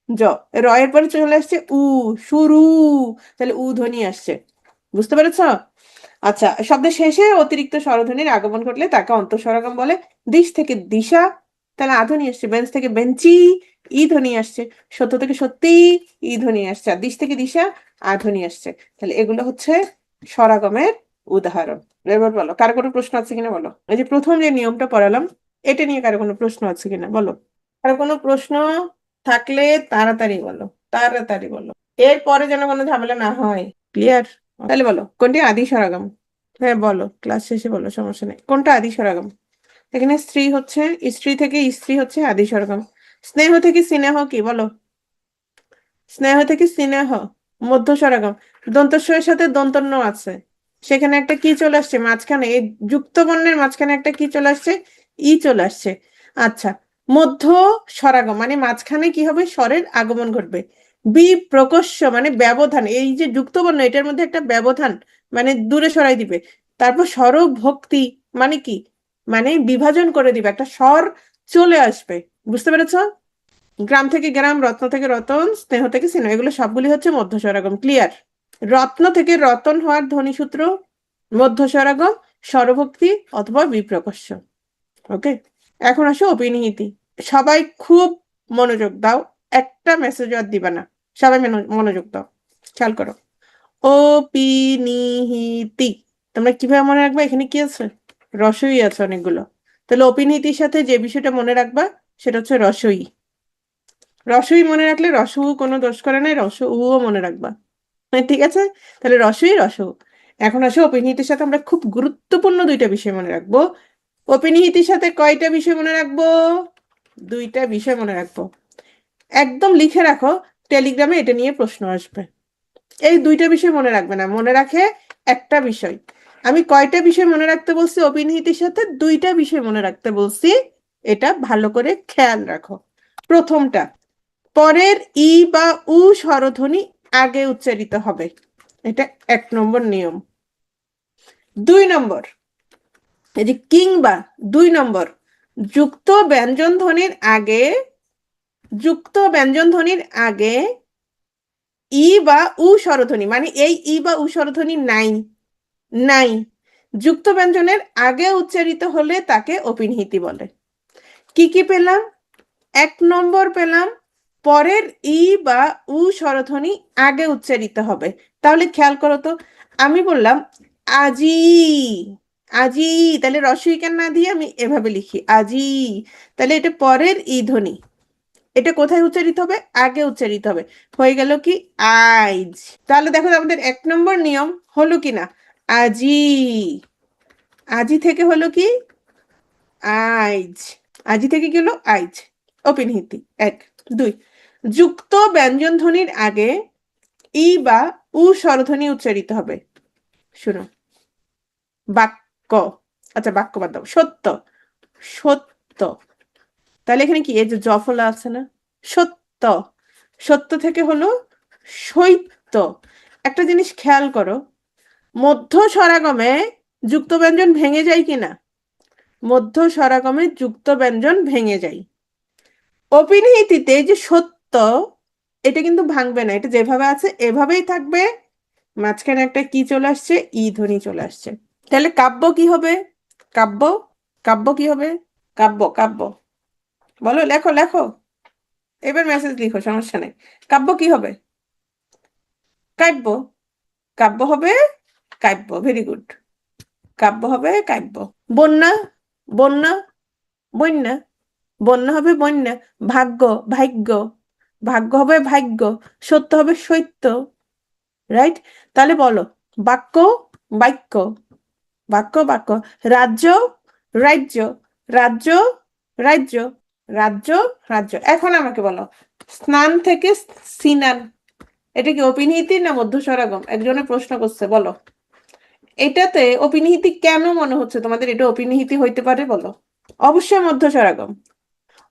Speaker 1: জ, র এর পরে চলে আসছে উ, শুরু, তাহলে উ ধ্বনি আসছে। বুঝতে পেরেছ? আচ্ছা, শব্দের শেষে অতিরিক্ত স্বরধ্বনির আগমন ঘটলে তাকে অন্তঃস্বরাগম বলে। দিশ থেকে দিশা, তাহলে আধ্বনি আসছে। বেঞ্চ থেকে বেঞ্চি, ই ধ্বনি আসছে। সত্য থেকে সত্যি, ই ধ্বনি আসছে। আর দিশ থেকে দিশা, আধ্বনি আসছে। তাহলে এগুলো হচ্ছে স্বরাগমের উদাহরণ। এবার বলো, কারো কোনো প্রশ্ন আছে কিনা বলো। এই যে প্রথম যে নিয়মটা পড়ালাম, এটা নিয়ে কারো কোনো প্রশ্ন আছে কিনা বলো। কারো কোনো প্রশ্ন থাকলে তাড়াতাড়ি বলো, তাড়াতাড়ি বলো, এরপরে যেন কোনো ঝামেলা না হয়। ক্লিয়ার? তাহলে বলো, কোনটি আদি স্বরাগম? হ্যাঁ বলো, ক্লাস শেষে বলো, সমস্যা নেই। কোনটা আদি স্বরাগম? এখানে স্ত্রী হচ্ছে, স্ত্রী থেকে স্ত্রী হচ্ছে আদি স্বরাগম। স্নেহ থেকে স্নেহ কি বলো, স্নেহ থেকে স্নেহ মধ্য স্বরাগম। দন্তস্বয়ের সাথে দন্তন্য আছে, সেখানে একটা কি চলে আসছে মাঝখানে, এই যুক্ত বর্ণের মাঝখানে একটা কি চলে আসছে, ই চলে আসছে। আচ্ছা, মধ্য স্বরাগম মানে মাঝখানে কি হবে, স্বরের আগমন ঘটবে। বিপ্রকর্ষ মানে ব্যবধান, এই যে যুক্ত বর্ণ এটার মধ্যে একটা ব্যবধান, মানে দূরে সরাই দিবে। তারপর স্বরভক্তি মানে কি, মানে বিভাজন করে দিবে, একটা স্বর চলে আসবে। বুঝতে পেরেছ? গ্রাম থেকে গ্রাম, রত্ন থেকে রতন, স্নেহ থেকে স্নেহ, এগুলো সবগুলি হচ্ছে মধ্য স্বরাগম। ক্লিয়ার? রত্ন থেকে রতন হওয়ার ধ্বনিসূত্র মধ্য স্বরাগম, স্বরভক্তি অথবা বিপ্রকর্ষ। ওকে, এখন আসো অপিনিহিতি। সবাই খুব মনোযোগ দাও, একটা মেসেজ আর দিবা না, সবাই মনোযোগ দাও, খেয়াল করো। অপিনিহিতি তোমরা কিভাবে মনে রাখবা? এখানে কি আছে? রসই আছে অনেকগুলো। তাহলে অপিনিহিতির সাথে যে বিষয়টা মনে রাখবা সেটা হচ্ছে রসই। রসই মনে রাখলে রসউ কোনো দোষ করে নাই, রসউও মনে রাখবা। ঠিক আছে, তাহলে রসই রসউ। এখন আসো অপিনিহিতির সাথে আমরা খুব গুরুত্বপূর্ণ দুইটা বিষয় মনে রাখবো। অপিনিহিতির সাথে কয়টা বিষয় মনে রাখবো? দুইটা বিষয় মনে রাখবো। একদম লিখে রাখো, টেলিগ্রামে এটা নিয়ে প্রশ্ন আসবে। এই দুইটা বিষয় মনে রাখবে না, মনে রাখে একটা বিষয়। আমি কয়টা বিষয় মনে রাখতে বলছি? অপিনিহিতির সাথে দুইটা বিষয় মনে রাখতে বলছি, এটা ভালো করে খেয়াল রাখো। প্রথমটা, পরের ই বা উ স্বরধ্বনি আগে উচ্চারিত হবে, এটা 1 নম্বর নিয়ম। 2 নম্বর, এই যে কিংবা 2 নম্বর, যুক্ত ব্যঞ্জন ধ্বনির আগে, যুক্ত ব্যঞ্জন ধ্বনির আগে ই বা উ স্বরধ্বনি, মানে এই ই বা উ স্বরধ্বনি নাই, নাই, যুক্ত ব্যঞ্জনের আগে উচ্চারিত হলে তাকে অপিনিহিতি বলে। কি কি পেলাম? 1 নম্বর পেলাম, পরের ই বা উ স্বরধ্বনি আগে উচ্চারিত হবে। তাহলে খেয়াল করো তো, আমি বললাম আজি, আজি, তাহলে রস্বই কেন না দিয়ে আমি এভাবে লিখি আজি, তাহলে এটা পরের ই ধ্বনি, এটা কোথায় উচ্চারিত হবে? আগে উচ্চারিত হবে। হয়ে গেল কি? আইজ। তাহলে দেখো আমাদের 1 নম্বর নিয়ম হলো কি না? আজি, আজি থেকে হলো কি? আইজ, আজি থেকে কি হলো? আইজ। অপিনিহিতি 1। 2, যুক্ত ব্যঞ্জন ধ্বনির আগে ই বা উ স্বরধ্বনি উচ্চারিত হবে। শুনো, বাক্য, আচ্ছা বাক্য বাদ দাও, সত্য, সত্য, তাহলে এখানে কি এই যে জফলা আছে না, সত্য, সত্য থেকে হলো সৈত্য। একটা জিনিস খেয়াল করো, মধ্য স্বরাগমে যুক্ত ব্যঞ্জন ভেঙে যায় কিনা? মধ্য স্বরাগমে যুক্ত ব্যঞ্জন ভেঙে যায়। অপিনিহিতিতে যে সত্য, এটা কিন্তু ভাঙবে না, এটা যেভাবে আছে এভাবেই থাকবে। মাঝখানে একটা কি চলে আসছে? ই ধ্বনি চলে আসছে। তাহলে কাব্য কি হবে? কাব্য, কাব্য কি হবে? কাব্য, কাব্য বলো, লেখো লেখো, এবার মেসেজ লিখো, সমস্যা নেই। কাব্য কি হবে? কাব্য, কাব্য হবে কাব্য, ভেরি গুড, কাব্য হবে কাব্য। বন্যা, বন্যা, বন্যা, বন্যা হবে বন্যা। ভাগ্য, ভাগ্য, ভাগ্য হবে ভাগ্য। সত্য হবে সত্য, রাইট? তাহলে বলো, বাক্য, বাক্য, বাক্য, বাক্য। রাজ্য, রাজ্য, রাজ্য, রাজ্য, রাজ্য, রাজ্য। এখন আমাকে বলো, স্নান থেকে সিনান, এটা কি অপিনিহিতি না মধ্য স্বরাগম? একজনে প্রশ্ন করছে, বলো। এটাতে অপিনিহিতি কেন মনে হচ্ছে তোমাদের এটা অপিনিহিতি হইতে পারে? বলো। অবশ্যই মধ্য স্বরাগম,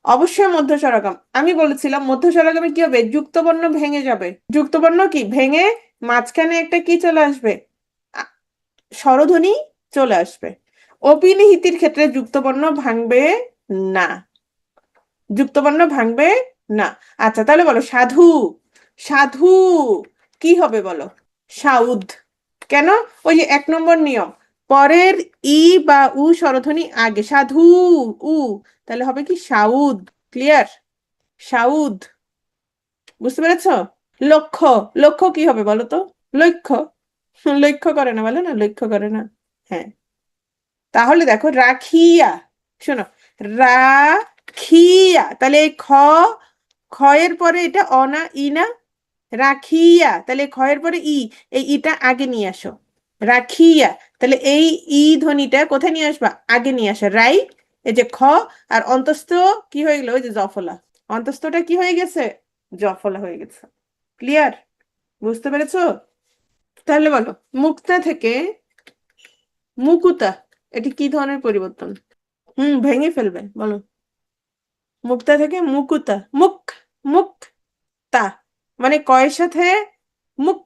Speaker 1: অবশ্যই মধ্য স্বরাগম। আমি বলেছিলাম মধ্য স্বরাগমে কি হবে? যুক্তবর্ণ ভেঙে যাবে। যুক্তবর্ণ কি ভেঙে মাঝখানে একটা কি চলে আসবে? স্বরধ্বনি চলে আসবে। অপিনিহিতির ক্ষেত্রে যুক্তবর্ণ ভাঙবে না, যুক্তবর্ণ ভাঙবে না। আচ্ছা তাহলে বলো, সাধু, সাধু কি হবে বলো? সাউদ। কেন? ওই যে 1 নম্বর নিয়ম, পরের ই বা উ স্বরধ্বনি আগে, সাধু, উ, তাহলে হবে কি? সাউদ। ক্লিয়ার? সাউদ, বুঝতে পেরেছো? লক্ষ্য, লক্ষ্য কি হবে বলো তো? লক্ষ্য, লক্ষ্য করে না, বলে না লক্ষ্য করে না। হ্যাঁ, তাহলে দেখো রাখিয়া, শোনো, রাখিয়া, তাহলে এই খ, খয়ের পরে এটা অনা ই না, রাখিয়া, তাহলে খয়ের পরে ই, এই ইটা আগে নিয়ে আসো, রাখিয়া, তাহলে এই ই ধ্বনিটা কোথায় নিয়ে আসবা? আগে নিয়ে আসা, রাইট? এই যে খ, আর অন্তস্থ কি হয়ে গেল? ওই যে জফলা, অন্তস্থটা কি হয়ে গেছে? জফলা হয়ে গেছে। ক্লিয়ার? বুঝতে পেরেছো? তাহলে বলো, মুক্তা থেকে মুকুতা, এটি কি ধরনের পরিবর্তন? ভেঙে ফেলবে, বলো। মুক্তা থেকে মুকুতা, মুখ, মুখ তা, মানে কয়ের সাথে মুখ,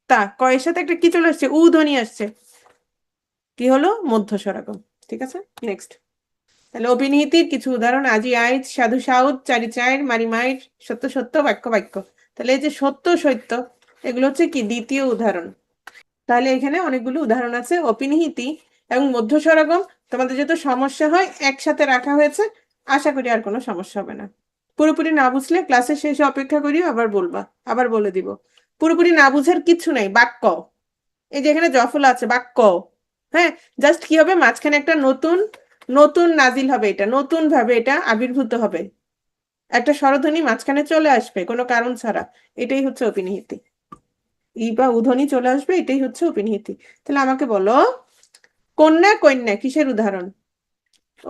Speaker 1: তা, কয়ের সাথে একটা কি চলে আসছে? উ ধ্বনি আসছে, কি হলো? মধ্য স্বরাগম। ঠিক আছে, নেক্সট। তাহলে অভিনীতির কিছু উদাহরণ, আজি আইজ, সাধু সাউদ, চারি চায়ের, মারি মায়ের, সত্য সত্য, বাক্য বাক্য। তাহলে এই যে সত্য সত্য, এগুলো হচ্ছে কি? দ্বিতীয় উদাহরণ। তাহলে এখানে অনেকগুলো উদাহরণ আছে। অপিনিহিতি এবং মধ্যস্বরাগম তোমাদের যত সমস্যা হয় একসাথে রাখা হয়েছে, আশা করি আর কোনো সমস্যা হবে না। পুরোপুরি না বুঝলে ক্লাসের শেষে অপেক্ষা করিও, আবার বলবা, আবার বলে দিব। পুরোপুরি না বুঝার কিচ্ছু নাই, বাক্য, এই যে এখানে জফলা আছে বাক্য, হ্যাঁ, জাস্ট কি হবে, মাঝখানে একটা নতুন নতুন নাজিল হবে, এটা নতুন ভাবে এটা আবির্ভূত হবে, একটা স্বরধ্বনি মাঝখানে চলে আসবে কোনো কারণ ছাড়া, এটাই হচ্ছে অপিনিহিতি। ই বা উধ্বনি চলে আসবে, এটাই হচ্ছে অপিনিহিতি। তাহলে আমাকে বলো, কন্যা কন্যা কিসের উদাহরণ?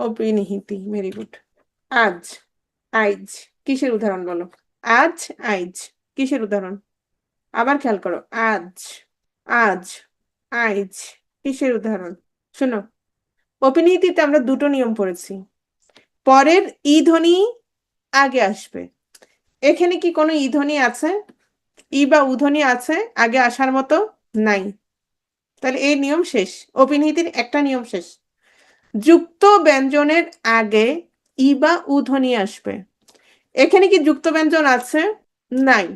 Speaker 1: অপিনিহিতি, ভেরি গুড। আজ আইজ কিসের উদাহরণ বলো? আজ আইজ কিসের উদাহরণ? আবার খেয়াল করো, আজ আজ আইজ কিসের উদাহরণ? শোনো, অপিনিহিতিতে আমরা দুটো নিয়ম পড়েছি, পরের ই ধ্বনি আগে আসবে। এখানে কি কোনো ই ধ্বনি আছে? ই বা উধ্বনি আছে আগে আসার মতো? নাই। তাহলে এই নিয়ম শেষ, অপিনিহিতির একটা নিয়ম শেষ। যুক্ত ব্যঞ্জনের আগে ই বা উধ্বনি আসবে। এখানে কি যুক্ত ব্যঞ্জন আছে? নাই।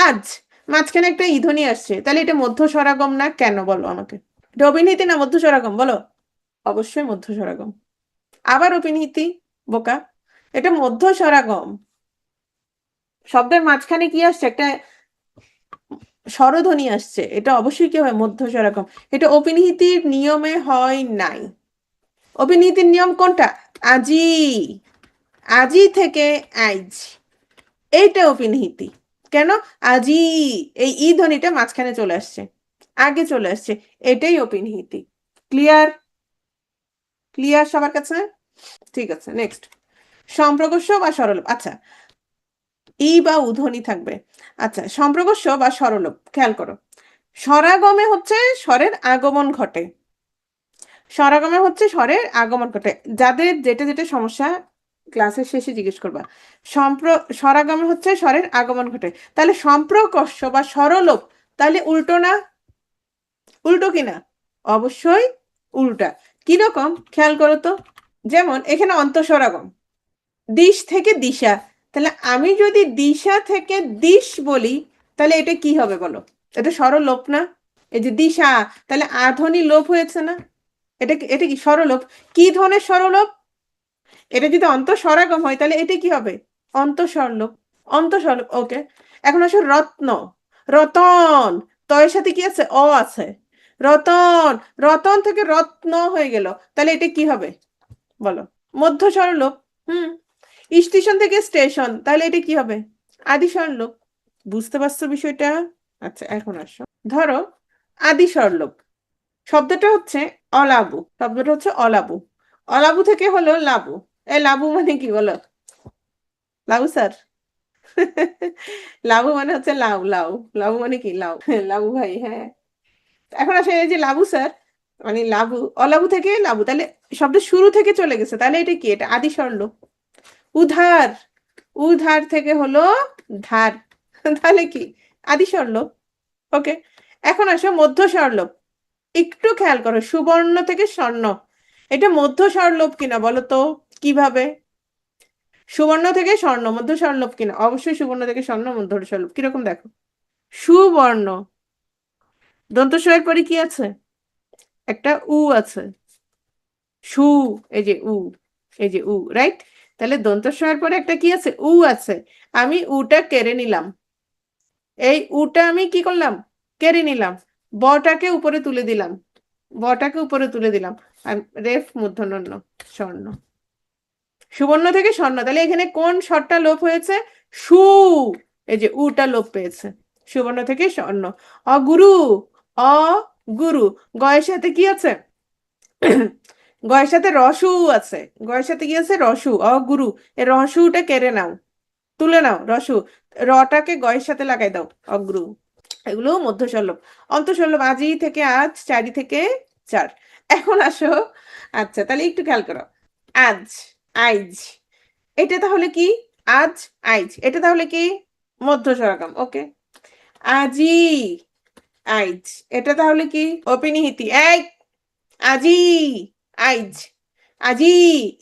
Speaker 1: আজ মাঝখানে একটা ই ধ্বনি আসছে, তাহলে এটা মধ্য স্বরাগম না কেন বলো আমাকে? এটা অপিনিহিতি না মধ্য স্বরাগম বলো? অবশ্যই মধ্য স্বরাগম। আবার অপিনিহিতি, বোকা, এটা মধ্য স্বরাগম। শব্দের মাঝখানে কি আসছে? একটা স্বরধ্বনি আসছে, এটা অবশ্যই কি হয়? মধ্য স্বরাগম। এটা অপিনিহিতির নিয়মে হয় নাই। অপিনিহিতির নিয়ম কোনটা? আজি, আজি থেকে আইজ, এইটা অপিনিহিতি। কেন? আজি, এই ই ধ্বনিটা মাঝখানে চলে আসছে, আগে চলে আসছে, এটাই অপিনিহিতি। ক্লিয়ার? ক্লিয়ার সবার কাছে? ঠিক আছে, নেক্সট। সম্প্রকর্ষ বা সরল, আচ্ছা, ই বা উধ্বনি থাকবে। আচ্ছা, সম্প্রকর্ষ বা সরলোপ, খেয়াল করো, স্বরাগমে হচ্ছে স্বরের আগমন ঘটে, স্বরাগমে হচ্ছে স্বরের আগমন ঘটে। যাদের যেটা যেটা সমস্যা ক্লাসের শেষে জিজ্ঞেস করবা। স্বরাগমে হচ্ছে স্বরের আগমন ঘটে, তাহলে সম্প্রকর্ষ বা স্বরলোপ, তাহলে উল্টো না? উল্টো কিনা? অবশ্যই উল্টা। কিরকম খেয়াল করো তো, যেমন এখানে অন্তঃস্বরাগম, দিশ থেকে দিশা, তাহলে আমি যদি দিশা থেকে দিশ বলি, তাহলে এটা কি হবে বলো? এটা স্বরলোপ না? এই যে দিশা, তাহলে আধ্বনি লোপ হয়েছে না? এটা কি স্বরলোপ? কি ধরনের স্বরলোপ? এটা যদি অন্তঃস্বরাগম হয় তাহলে এটা কি হবে? অন্তঃস্বরলোপ। অন্তঃস্বরলোপ, ওকে। এখন আসো রত্ন, রতন, তয়ের সাথে কি আছে? অ আছে। রতন, রতন থেকে রত্ন হয়ে গেল, তাহলে এটা কি হবে বলো? মধ্য স্বরলোপ। হুম। স্টেশন থেকে স্টেশন, তাহলে এটা কি হবে? আদি স্বরলোপ। বুঝতে পারছো বিষয়টা? আচ্ছা, এখন আসো, ধরো আদি স্বরলোপ, শব্দটা হচ্ছে অলাবু, শব্দটা হচ্ছে অলাবু, অলাবু থেকে হলো লাবু। এই লাবু মানে কি বলো? লাবু স্যার? লাবু মানে হচ্ছে লাউ, লাউ, লাবু মানে কি? লাউ। লাবু ভাই, হ্যাঁ। এখন আসে এই যে লাবু স্যার, মানে লাবু, অলাবু থেকে লাবু, তাহলে শব্দের শুরু থেকে চলে গেছে, তাহলে এটা কি? এটা আদি স্বরলোপ। উধার, উধার থেকে হলো ধার, তাহলে কি? আদি স্বরলোপ। ওকে। এখন আসো মধ্য স্বরলোপ, একটু খেয়াল করো, সুবর্ণ থেকে স্বর্ণ, এটা মধ্য স্বরলোপ কিনা বলো তো? কিভাবে? সুবর্ণ থেকে স্বর্ণ মধ্য স্বরলোপ কিনা? অবশ্যই সুবর্ণ থেকে স্বর্ণ মধ্য স্বরলোপ। কিরকম দেখো, সুবর্ণ, দন্ত এর পরে কি আছে? একটা উ আছে, সু, এই যে উ, এই যে উ, রাইট? তাহলে দন্ত এর পরে একটা কি আছে? উ আছে। আমি উটা কেড়ে নিলাম, এই উটা আমি কি করলাম? কেড়ে নিলাম। বটাকে উপরে তুলে দিলাম, বটাকে উপরে তুলে দিলাম, আর রেফ মূর্ধন্য স্বর্ণ, সুবর্ণ থেকে স্বর্ণ, তাহলে এখানে কোন স্বরটা লোপ হয়েছে? সু, এই যে উটা লোপ পেয়েছে, সুবর্ণ থেকে স্বর্ণ। অগুরু, অ গুরু, গয়ের সাথে কি আছে? গয়ের সাথে রসু আছে, গয়ের সাথে কি আছে? রসু। অগুরু, এই রসুটা কেড়ে নাও, তুলে নাও রসু, রটাকে গয়ের সাথে লাগাই দাও, অগ্রু। এগুলো মধ্যস্বরলোপ। অন্তঃস্বরলোপ, আজি থেকে আজ, চারি থেকে চার। এখন আসো, আচ্ছা তাহলে একটু খেয়াল করো, আজ আইজ, এটা তাহলে কি? আজ আইজ, এটা তাহলে কি? মধ্য স্বরাগম। ওকে। আজি আইজ, এটা তাহলে কি? অপিনিহিতি। এই, আজি আইজ, আজি,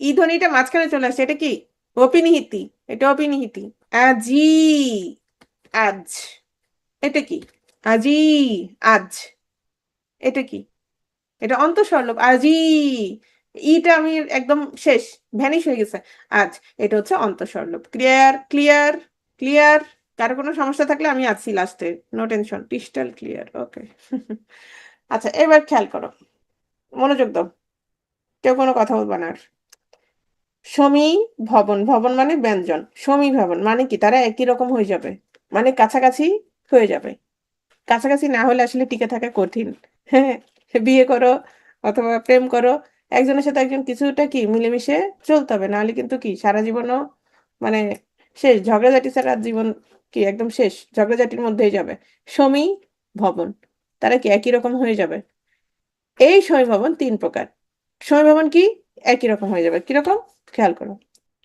Speaker 1: ই ধ্বনিটা মাঝখানে চলে আসছে, এটা কি? অপিনিহিতি, এটা অপিনিহিতি। আজি আজ, এটা কি? আজি আজ, এটা কি? এটা অন্তঃসরলোপ। আজি, ইটা আমি একদম শেষ, ভ্যানিশ হয়ে গেছে। আজ এটা হচ্ছে অন্তঃসরলোপ। Clear clear clear. কারো কোনো সমস্যা থাকলে আমি আছি লাস্টে, নো টেনশন, ক্রিস্টাল ক্লিয়ার। ওকে। আচ্ছা, এবার খেয়াল করো, মনোযোগ দাও, কেউ কোনো কথা বলবা না আর। সমীভবন, ভবন মানে ব্যঞ্জন, সমীভবন মানে কি, তারা একই রকম হয়ে যাবে, মানে কাছাকাছি হয়ে যাবে। কাছাকাছি না হলে আসলে টিকে থাকা কঠিন। হ্যাঁ, বিয়ে করো অথবা প্রেম করো, একজনের সাথে একজন কিছুটা কি মিলেমিশে চলতে হবে, নাহলে কিন্তু কি সারা জীবনও মানে শেষ, ঝগড়াঝাটি ছাড়া জীবন কি একদম শেষ, ঝগড়াঝাটির মধ্যেই যাবে। সমীভবন, তারা কি একই রকম হয়ে যাবে। এই সমীভবন তিন প্রকার। সমীভবন কি, একই রকম হয়ে যাবে, কিরকম খেয়াল করো।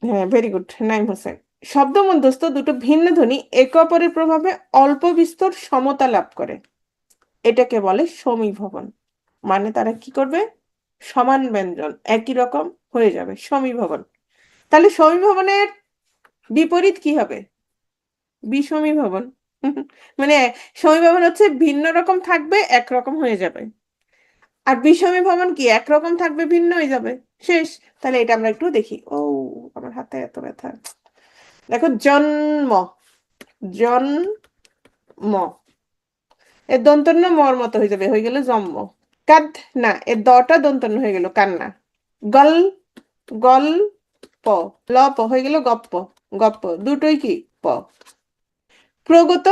Speaker 1: হ্যাঁ, ভেরি গুড, নাইম হোসেন। শব্দ মধ্যস্থ দুটো ভিন্ন ধ্বনি একে অপরের প্রভাবে অল্প বিস্তর সমতা লাভ করে, এটাকে বলে সমীভবন। মানে তারা কি করবে, সমান ব্যঞ্জন একই রকম হয়ে যাবে, সমীভবন। তাহলে সমীভবনের বিপরীত কি হবে, বিষমীভবন। মানে সমীভবন হচ্ছে ভিন্ন রকম থাকবে একরকম হয়ে যাবে, আর বিষমীভবন কি একরকম থাকবে ভিন্ন হয়ে যাবে, শেষ। তাহলে এটা আমরা একটু দেখি। ও, আমার হাতে এত ব্যথা। দেখো, জন্ম, জন্ম, এর দন্তন্য মর মতো হয়ে যাবে, হয়ে গেল জন্ম। কাদ না, এর দটা দন্তন্য হয়ে গেল কান্না। গল, গল প, ল প হয়ে গেল গপ্প, গপ্প দুটোই কি প। প্রগত,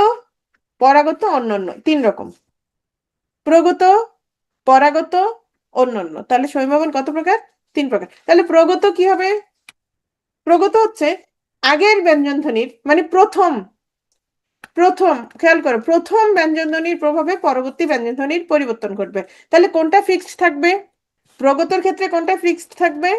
Speaker 1: পরাগত, অন্যান্য, তিন রকম। প্রগত, পরাগত, অন্যান্য। তাহলে সমীভবন কত প্রকার, তিন প্রকার। তাহলে প্রগত কি হবে, প্রগত হচ্ছে আগের ব্যঞ্জন ধ্বনির মানে প্রথম, প্রথম খেয়াল করো, প্রথম ব্যঞ্জন ধ্বনির প্রভাবে পরবর্তী ব্যঞ্জন ধ্বনির পরিবর্তন ঘটবে। তাহলে কোনটা ফিক্সড থাকবে, প্রগতর ক্ষেত্রে কোনটা ফিক্সড থাকবে,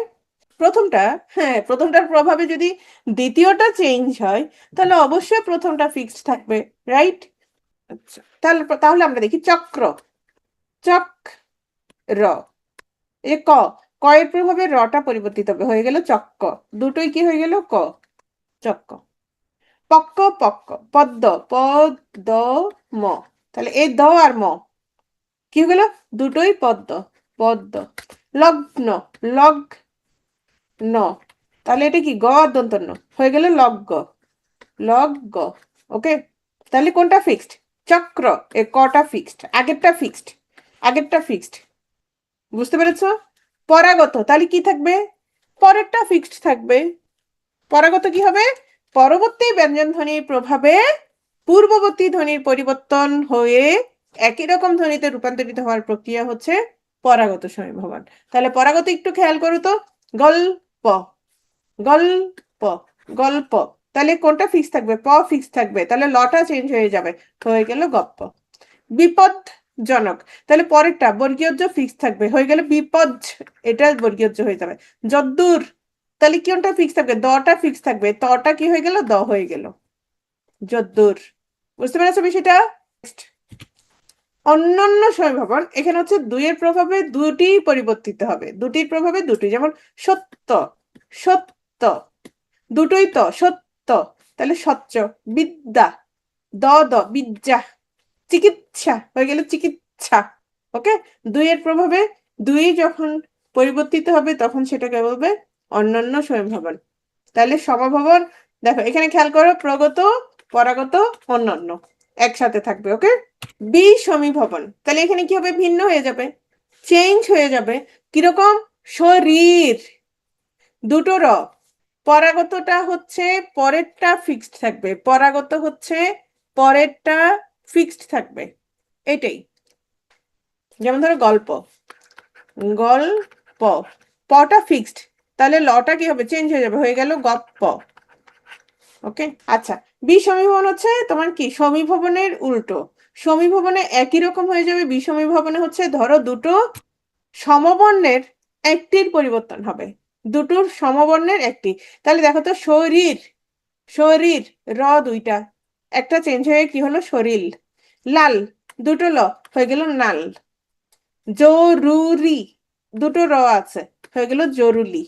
Speaker 1: প্রথমটা। হ্যাঁ, প্রথমটার প্রভাবে যদি দ্বিতীয়টা চেঞ্জ হয় তাহলে অবশ্যই প্রথমটা ফিক্সড থাকবে, রাইট। আচ্ছা, তাহলে তাহলে আমরা দেখি চক্র, চক র, এ ক, ক এর প্রভাবে রটা পরিবর্তিত হবে, হয়ে গেল চক্ক, দুটোই কি হয়ে গেল ক, চক্ক। পক্ক, পক্ক, পদ্ম, পদ ম, তাহলে এই দ আর ম কি হয়ে গেল, দুটোই পদ্ম, পদ্ম। লগ্ন, লগ ন, তাহলে এটা কি গ দন্ত ন, হয়ে গেল লগ্গ, লগ্গ। ওকে, তাহলে কোনটা ফিক্সড, চক্র, এ কটা ফিক্সড, আগেরটা ফিক্সড, আগেরটা ফিক্সড, বুঝতে পেরেছ। পরাগত, তাহলে কি থাকবে, পরেরটা ফিক্সড থাকবে। পরাগত কি হবে, পরবর্তী ব্যঞ্জন ধ্বনির প্রভাবে পূর্ববর্তী ধ্বনির পরিবর্তন হয়ে একই রকম ধ্বনিতে রূপান্তরিত হওয়ার প্রক্রিয়া হচ্ছে পরাগত সমীভবন। তাহলে পরাগত একটু খেয়াল করো তো, গল্প, গল্প, গল্প, তাহলে কোনটা ফিক্স থাকবে, প ফিক্স থাকবে, তাহলে লটা চেঞ্জ হয়ে যাবে, হয়ে গেল গপ্প। বিপদজনক, তাহলে পরেরটা বর্গীয় জ ফিক্স থাকবে, হয়ে গেল বিপদ, এটা বর্গীয় জ হয়ে যাবে। যদ্দূর, তাহলে কোনটা ফিক্স থাকবে, দটা ফিক্স থাকবে, তটা কি হয়ে গেল, দ হয়ে গেল, যদ্দূর। বুঝতে পেরেছো বিষয়টা। অন্যান্য সমীভবন, এখানে হচ্ছে দুইয়ের প্রভাবে দুটি পরিবর্তিত হবে, দুটির প্রভাবে দুটি, যেমন সত্য, সত্য, দুটোই তো সত্য, তাহলে সচ্চ। বিদ্যা, দ দ বিদ্যা। চিকিৎসা হয়ে গেল চিকিৎসা। ওকে, দুইয়ের প্রভাবে দুই যখন পরিবর্তিত হবে তখন সেটাকে বলবে অন্যান্য সমীভবন। তাহলে সমভবন, দেখো এখানে খেয়াল করো, প্রগত, পরাগত, অন্যান্য একসাথে থাকবে। ওকে, বিষমীভবন, তাহলে এখানে কি হবে, ভিন্ন হয়ে যাবে, চেঞ্জ হয়ে যাবে। কিরকম, শরীর, দুটো র, পরাগতটা হচ্ছে পরেরটা ফিক্সড থাকবে, পরাগত হচ্ছে পরেরটা ফিক্সড থাকবে, এটাই। যেমন ধরো গল্প, গল্প, পটা ফিক্সড, তাহলে লটা কি হবে, চেঞ্জ হয়ে যাবে, হয়ে গেল গপ্প। ওকে, আচ্ছা, বিষমীভবন হচ্ছে তোমার কি, সমীভবনের উল্টো। সমীভবনে একই রকম হয়ে যাবে, বিষমীভবনে হচ্ছে ধরো দুটো সমবর্ণের একটির পরিবর্তন হবে, দুটোর সমবর্ণের একটি। তাহলে দেখো তো, শরীর, শরীর, র দুইটা, একটা চেঞ্জ হয়ে কি হলো শরীর। লাল, দুটো ল, হয়ে গেল নাল। জরুরি, দুটো র আছে, হয়ে গেল জরুলি,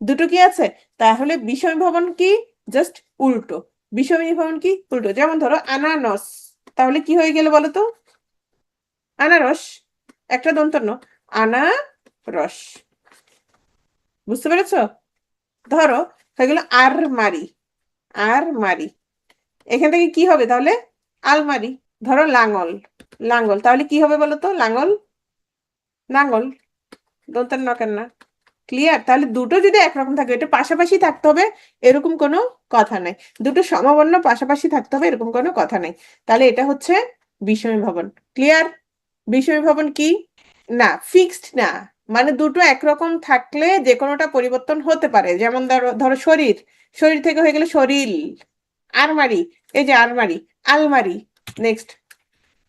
Speaker 1: দুটো কি আছে। তাহলে বিষমীভবন কি, জাস্ট উল্টো, বিষমীভবন কি উল্টো। যেমন ধরো আনারস, তাহলে কি হয়ে গেল বলো তো, আনারস, একটা দন্তন্য, আনারস। বুঝতে পেরেছো? ধরো হয়ে গেল আরমারি, আরমারি। এখান থেকে কি হবে তাহলে? আলমারি। ধরো লাঙল, লাঙ্গল, তাহলে কি হবে বলো তো? লাঙ্গল, লাঙ্গল, দন্তের নকের না। ক্লিয়ার? তাহলে দুটো যদি একরকম থাকে, এটা পাশাপাশি থাকতে হবে এরকম কোনো কথা নাই। দুটো সমবর্ণ পাশাপাশি থাকতে হবে এরকম কোনো কথা নাই। তাহলে এটা হচ্ছে বিষমী ভবন। ক্লিয়ার? বিষমী ভবন কি? না, ফিক্সড না। মানে দুটো একরকম থাকলে যে কোনোটা পরিবর্তন হতে পারে। যেমন ধরো, ধরো শরীর, শরীর থেকে হয়ে গেলে শরীর। আলমারি, এই যে আলমারি, আলমারি। নেক্সট,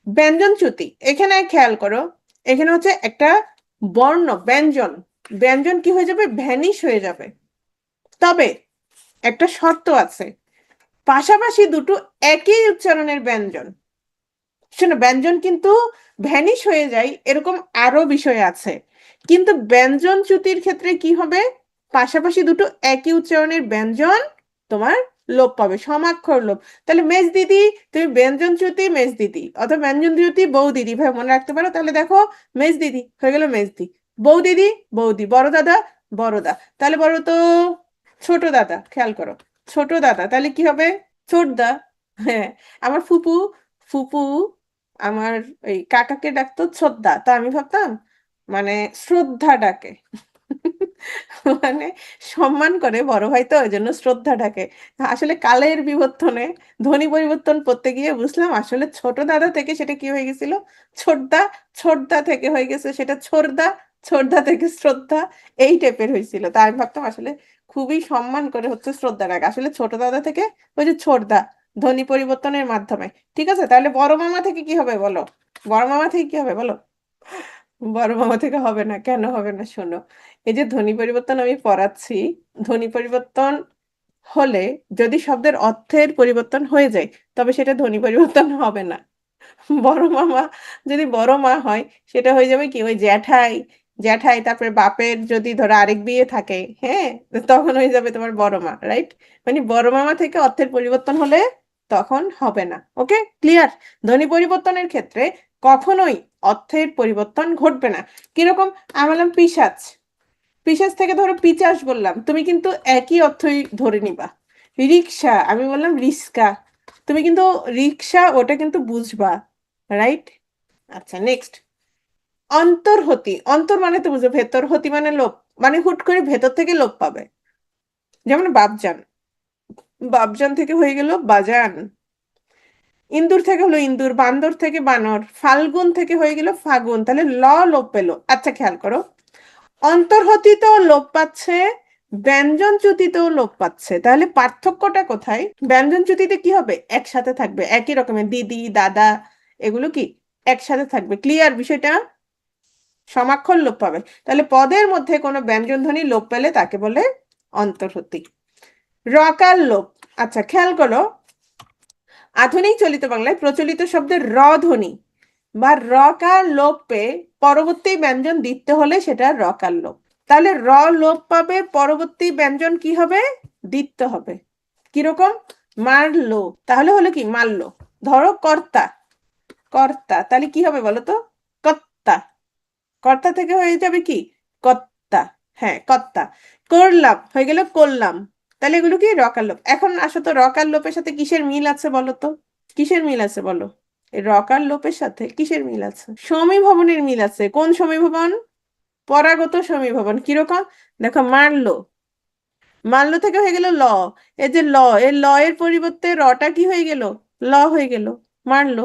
Speaker 1: ব্যঞ্জন চ্যুতি। এখানে খেয়াল করো, এখানে হচ্ছে একটা বর্ণ, ব্যঞ্জন, ব্যঞ্জন কি হয়ে যাবে? ভ্যানিশ হয়ে যাবে। তবে একটা শর্ত আছে, পাশাপাশি দুটো একই উচ্চারণের ব্যঞ্জন। শোনো, ব্যঞ্জন কিন্তু ভ্যানিশ হয়ে যায় এরকম আরো বিষয় আছে, কিন্তু ব্যঞ্জন চ্যুতির ক্ষেত্রে কি হবে? পাশাপাশি দুটো একই উচ্চারণের ব্যঞ্জন তোমার লোপ পাবে, সমাক্ষর লোপ। তাহলে মেজ দিদি, তুমি ব্যঞ্জন চ্যুতি মেজ দিদি, অথবা ব্যঞ্জন চ্যুতি বৌ দিদি ভাই মনে রাখতে পারো। তাহলে দেখো, মেজ দিদি হয়ে গেল মেজদি, বৌ দিদি বৌদি, বড় দাদা বড়দা। তাহলে বলো তো ছোট দাদা, খেয়াল করো, ছোট দাদা, তাহলে কি হবে? ছোট দা। হ্যাঁ, আমার ফুপু, ফুপু আমার ওই কাকাকে ডাকতো ছোটদা, তা আমি ভাবতাম মানে শ্রদ্ধা ডাকে। মানে সম্মান করে বড় ভাই, তো ওই জন্য শ্রদ্ধা ডাকে। আসলে কালের বিবর্তনে ধ্বনি পরিবর্তন করতে গিয়ে বুঝলাম আসলে ছোট দাদা থেকে সেটা কি হয়ে গেছিল? ছোটদা, ছোটদা থেকে হয়ে গেছে সেটা ছোটদা, ছোটদা থেকে শ্রদ্ধা, এই টাইপের হয়েছিল। তা আমি ভাবতাম আসলে খুবই সম্মান করে হচ্ছে শ্রদ্ধা ডাকে, আসলে ছোট দাদা থেকে ওই যে ছোটদা, ধ্বনি পরিবর্তনের মাধ্যমে। ঠিক আছে, তাহলে বড় মামা থেকে কি হবে বলো? বড় মামা থেকে কি হবে বলো? বড় মামা থেকে হবে না। কেন হবে না? শোনো, এই যে ধ্বনি পরিবর্তন আমি পড়াচ্ছি, ধ্বনি পরিবর্তন হলে যদি শব্দের অর্থের পরিবর্তন হয়ে যায় তবে সেটা ধ্বনি পরিবর্তন হবে না। বড় মামা যদি বড় মা হয়, সেটা হয়ে যাবে কি? ওই জ্যাঠাই, জ্যাঠাই তারপরে বাপের যদি ধরো আরেক বিয়ে থাকে, হ্যাঁ, তো তখন হয়ে যাবে তোমার বড় মা, রাইট? মানে বড় মামা থেকে অর্থের পরিবর্তন হলে তখন হবে না। ওকে, ক্লিয়ার? ধ্বনি পরিবর্তনের ক্ষেত্রে কখনোই অর্থের পরিবর্তন ঘটবে না। কিরকম? আমি বললাম পিশাচ, পিশাচ থেকে ধরো পিচাস বললাম, তুমি কিন্তু একই অর্থই ধরে নিবা। রিক্সা, আমি বললাম রিস্কা, তুমি কিন্তু রিক্সা ওটা কিন্তু বুঝবা, রাইট? আচ্ছা, নেক্সট, অন্তর্হতি। অন্তর মানে তো বুঝো ভেতর, হতি মানে লোপ, মানে হুট করে ভেতর থেকে লোপ পাবে। যেমন বাপজান, বাপজান থেকে হয়ে গেল বাজান। ইন্দুর থেকে হলো ইন্দুর, বান্দর থেকে বানর, ফাল্গুন থেকে হয়ে গেল ফাগুন, তাহলে ল লোপ পেলো। আচ্ছা, খেয়াল করো, অন্তর্হতিতেও লোপ পাচ্ছে, ব্যঞ্জন চ্যুতিতেও লোপ পাচ্ছে। তাহলে পার্থক্যটা কোথায়? ব্যঞ্জন চ্যুতিতে কি হবে? একসাথে থাকবে, একই রকমের, দিদি দাদা এগুলো কি একসাথে থাকবে। ক্লিয়ার বিষয়টা? সমাক্ষর লোপ পাবে। তাহলে পদের মধ্যে কোনো ব্যঞ্জন ধ্বনি লোপ পেলে তাকে বলে অন্তর্হতি। রকার লোপ। আচ্ছা, খেয়াল করো, আধুনিক চলিত বাংলায় প্রচলিত শব্দের র ধ্বনি বা রকার লোপ পেয়ে পরবর্তী ব্যঞ্জন দিতে হলে সেটা রকার লোপ। তাহলে র লোপ পাবে, পরবর্তী ব্যঞ্জন কি হবে? দিতে হবে। কিরকম? মারলো, তাহলে হলো কি? মারলো। ধরো কর্তা, কর্তা, তাহলে কি হবে বলো তো? কর্তা, কর্তা থেকে হয়ে যাবে কি? কর্তা। হ্যাঁ, কর্তা। করলাম হয়ে গেল করলাম। তাহলে এগুলো কি? রকার লোপ। এখন আসো তো, রকার লোপের সাথে কিসের মিল আছে বলো তো? কিসের মিল আছে বলো? এই রকার লোপের সাথে কিসের মিল আছে? সমীভবনের মিল আছে। কোন সমীভবন? পরাগত সমীভবন। কিরকম? দেখো, মারলো, মারলো থেকে হয়ে গেল ল। এই যে ল, এর ল এর পরিবর্তে রটা কি হয়ে গেল? ল হয়ে গেল, মারলো।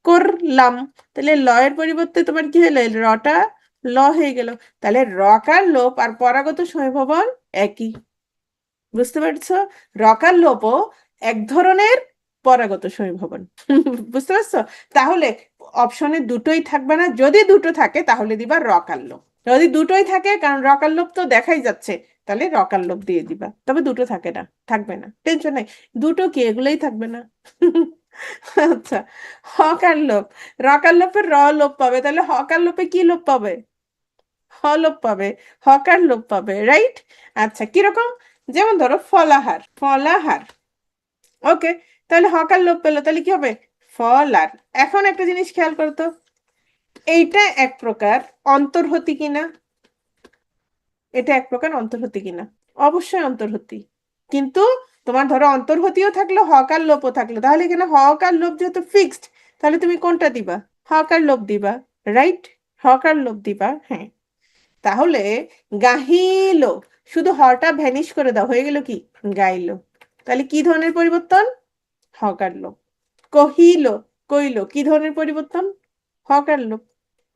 Speaker 1: করলাম, তাহলে ল এর পরিবর্তে তোমার কি হলো? রটা ল হয়ে গেল। তাহলে রকার লোপ আর পরাগত সমীভবন একই। বুঝতে পারছো? রকার লোপও এক ধরনের পরাগত সমীভবন। বুঝতে পারছো? তাহলে অপশনে দুটোই থাকবে না, যদি দুটো থাকে তাহলে দিবা রকার লোপ। যদি দুটোই থাকে, কারণ রকার লোপ তো দেখাই যাচ্ছে, তাহলে রকার লোপ দিয়ে দিবা। তবে দুটো থাকে না, থাকবে না, টেনশন নাই। দুটো কি, এগুলোই থাকবে না। আচ্ছা, হকার লোপ। রকার লোপের র লোপ পাবে, তাহলে হকার লোপে কি লোপ পাবে? হ লোপ পাবে, হকার লোপ পাবে, রাইট? আচ্ছা, কিরকম? যেমন ধরো ফলাহার, ফলাহার। ওকে, তাহলে হকার লোপ পেলো, তাহলে কি হবে? ফলার। এখন একটা জিনিস খেয়াল করতো, এইটা এক প্রকার অন্তর্হতি কিনা? এটা এক প্রকার অন্তর্হতি কিনা? অবশ্যই অন্তর্হতি। কিন্তু তোমার ধরো অন্তর্হতিও থাকলো, হক আর লোপও থাকলো, তাহলে এখানে হক আর লোপ যেহেতু ফিক্সড, তাহলে তুমি কোনটা দিবা? হক আর লোপ দিবা, রাইট? হক আর লোপ দিবা, হ্যাঁ। তাহলে গাহিল, শুধু হটা ভ্যানিশ করে দাও, হয়ে গেল কি? গাইলো। তাহলে কি ধরনের পরিবর্তন? হক আর লোপ। কহিল, কইল, কি ধরনের পরিবর্তন? হক আর লোপ।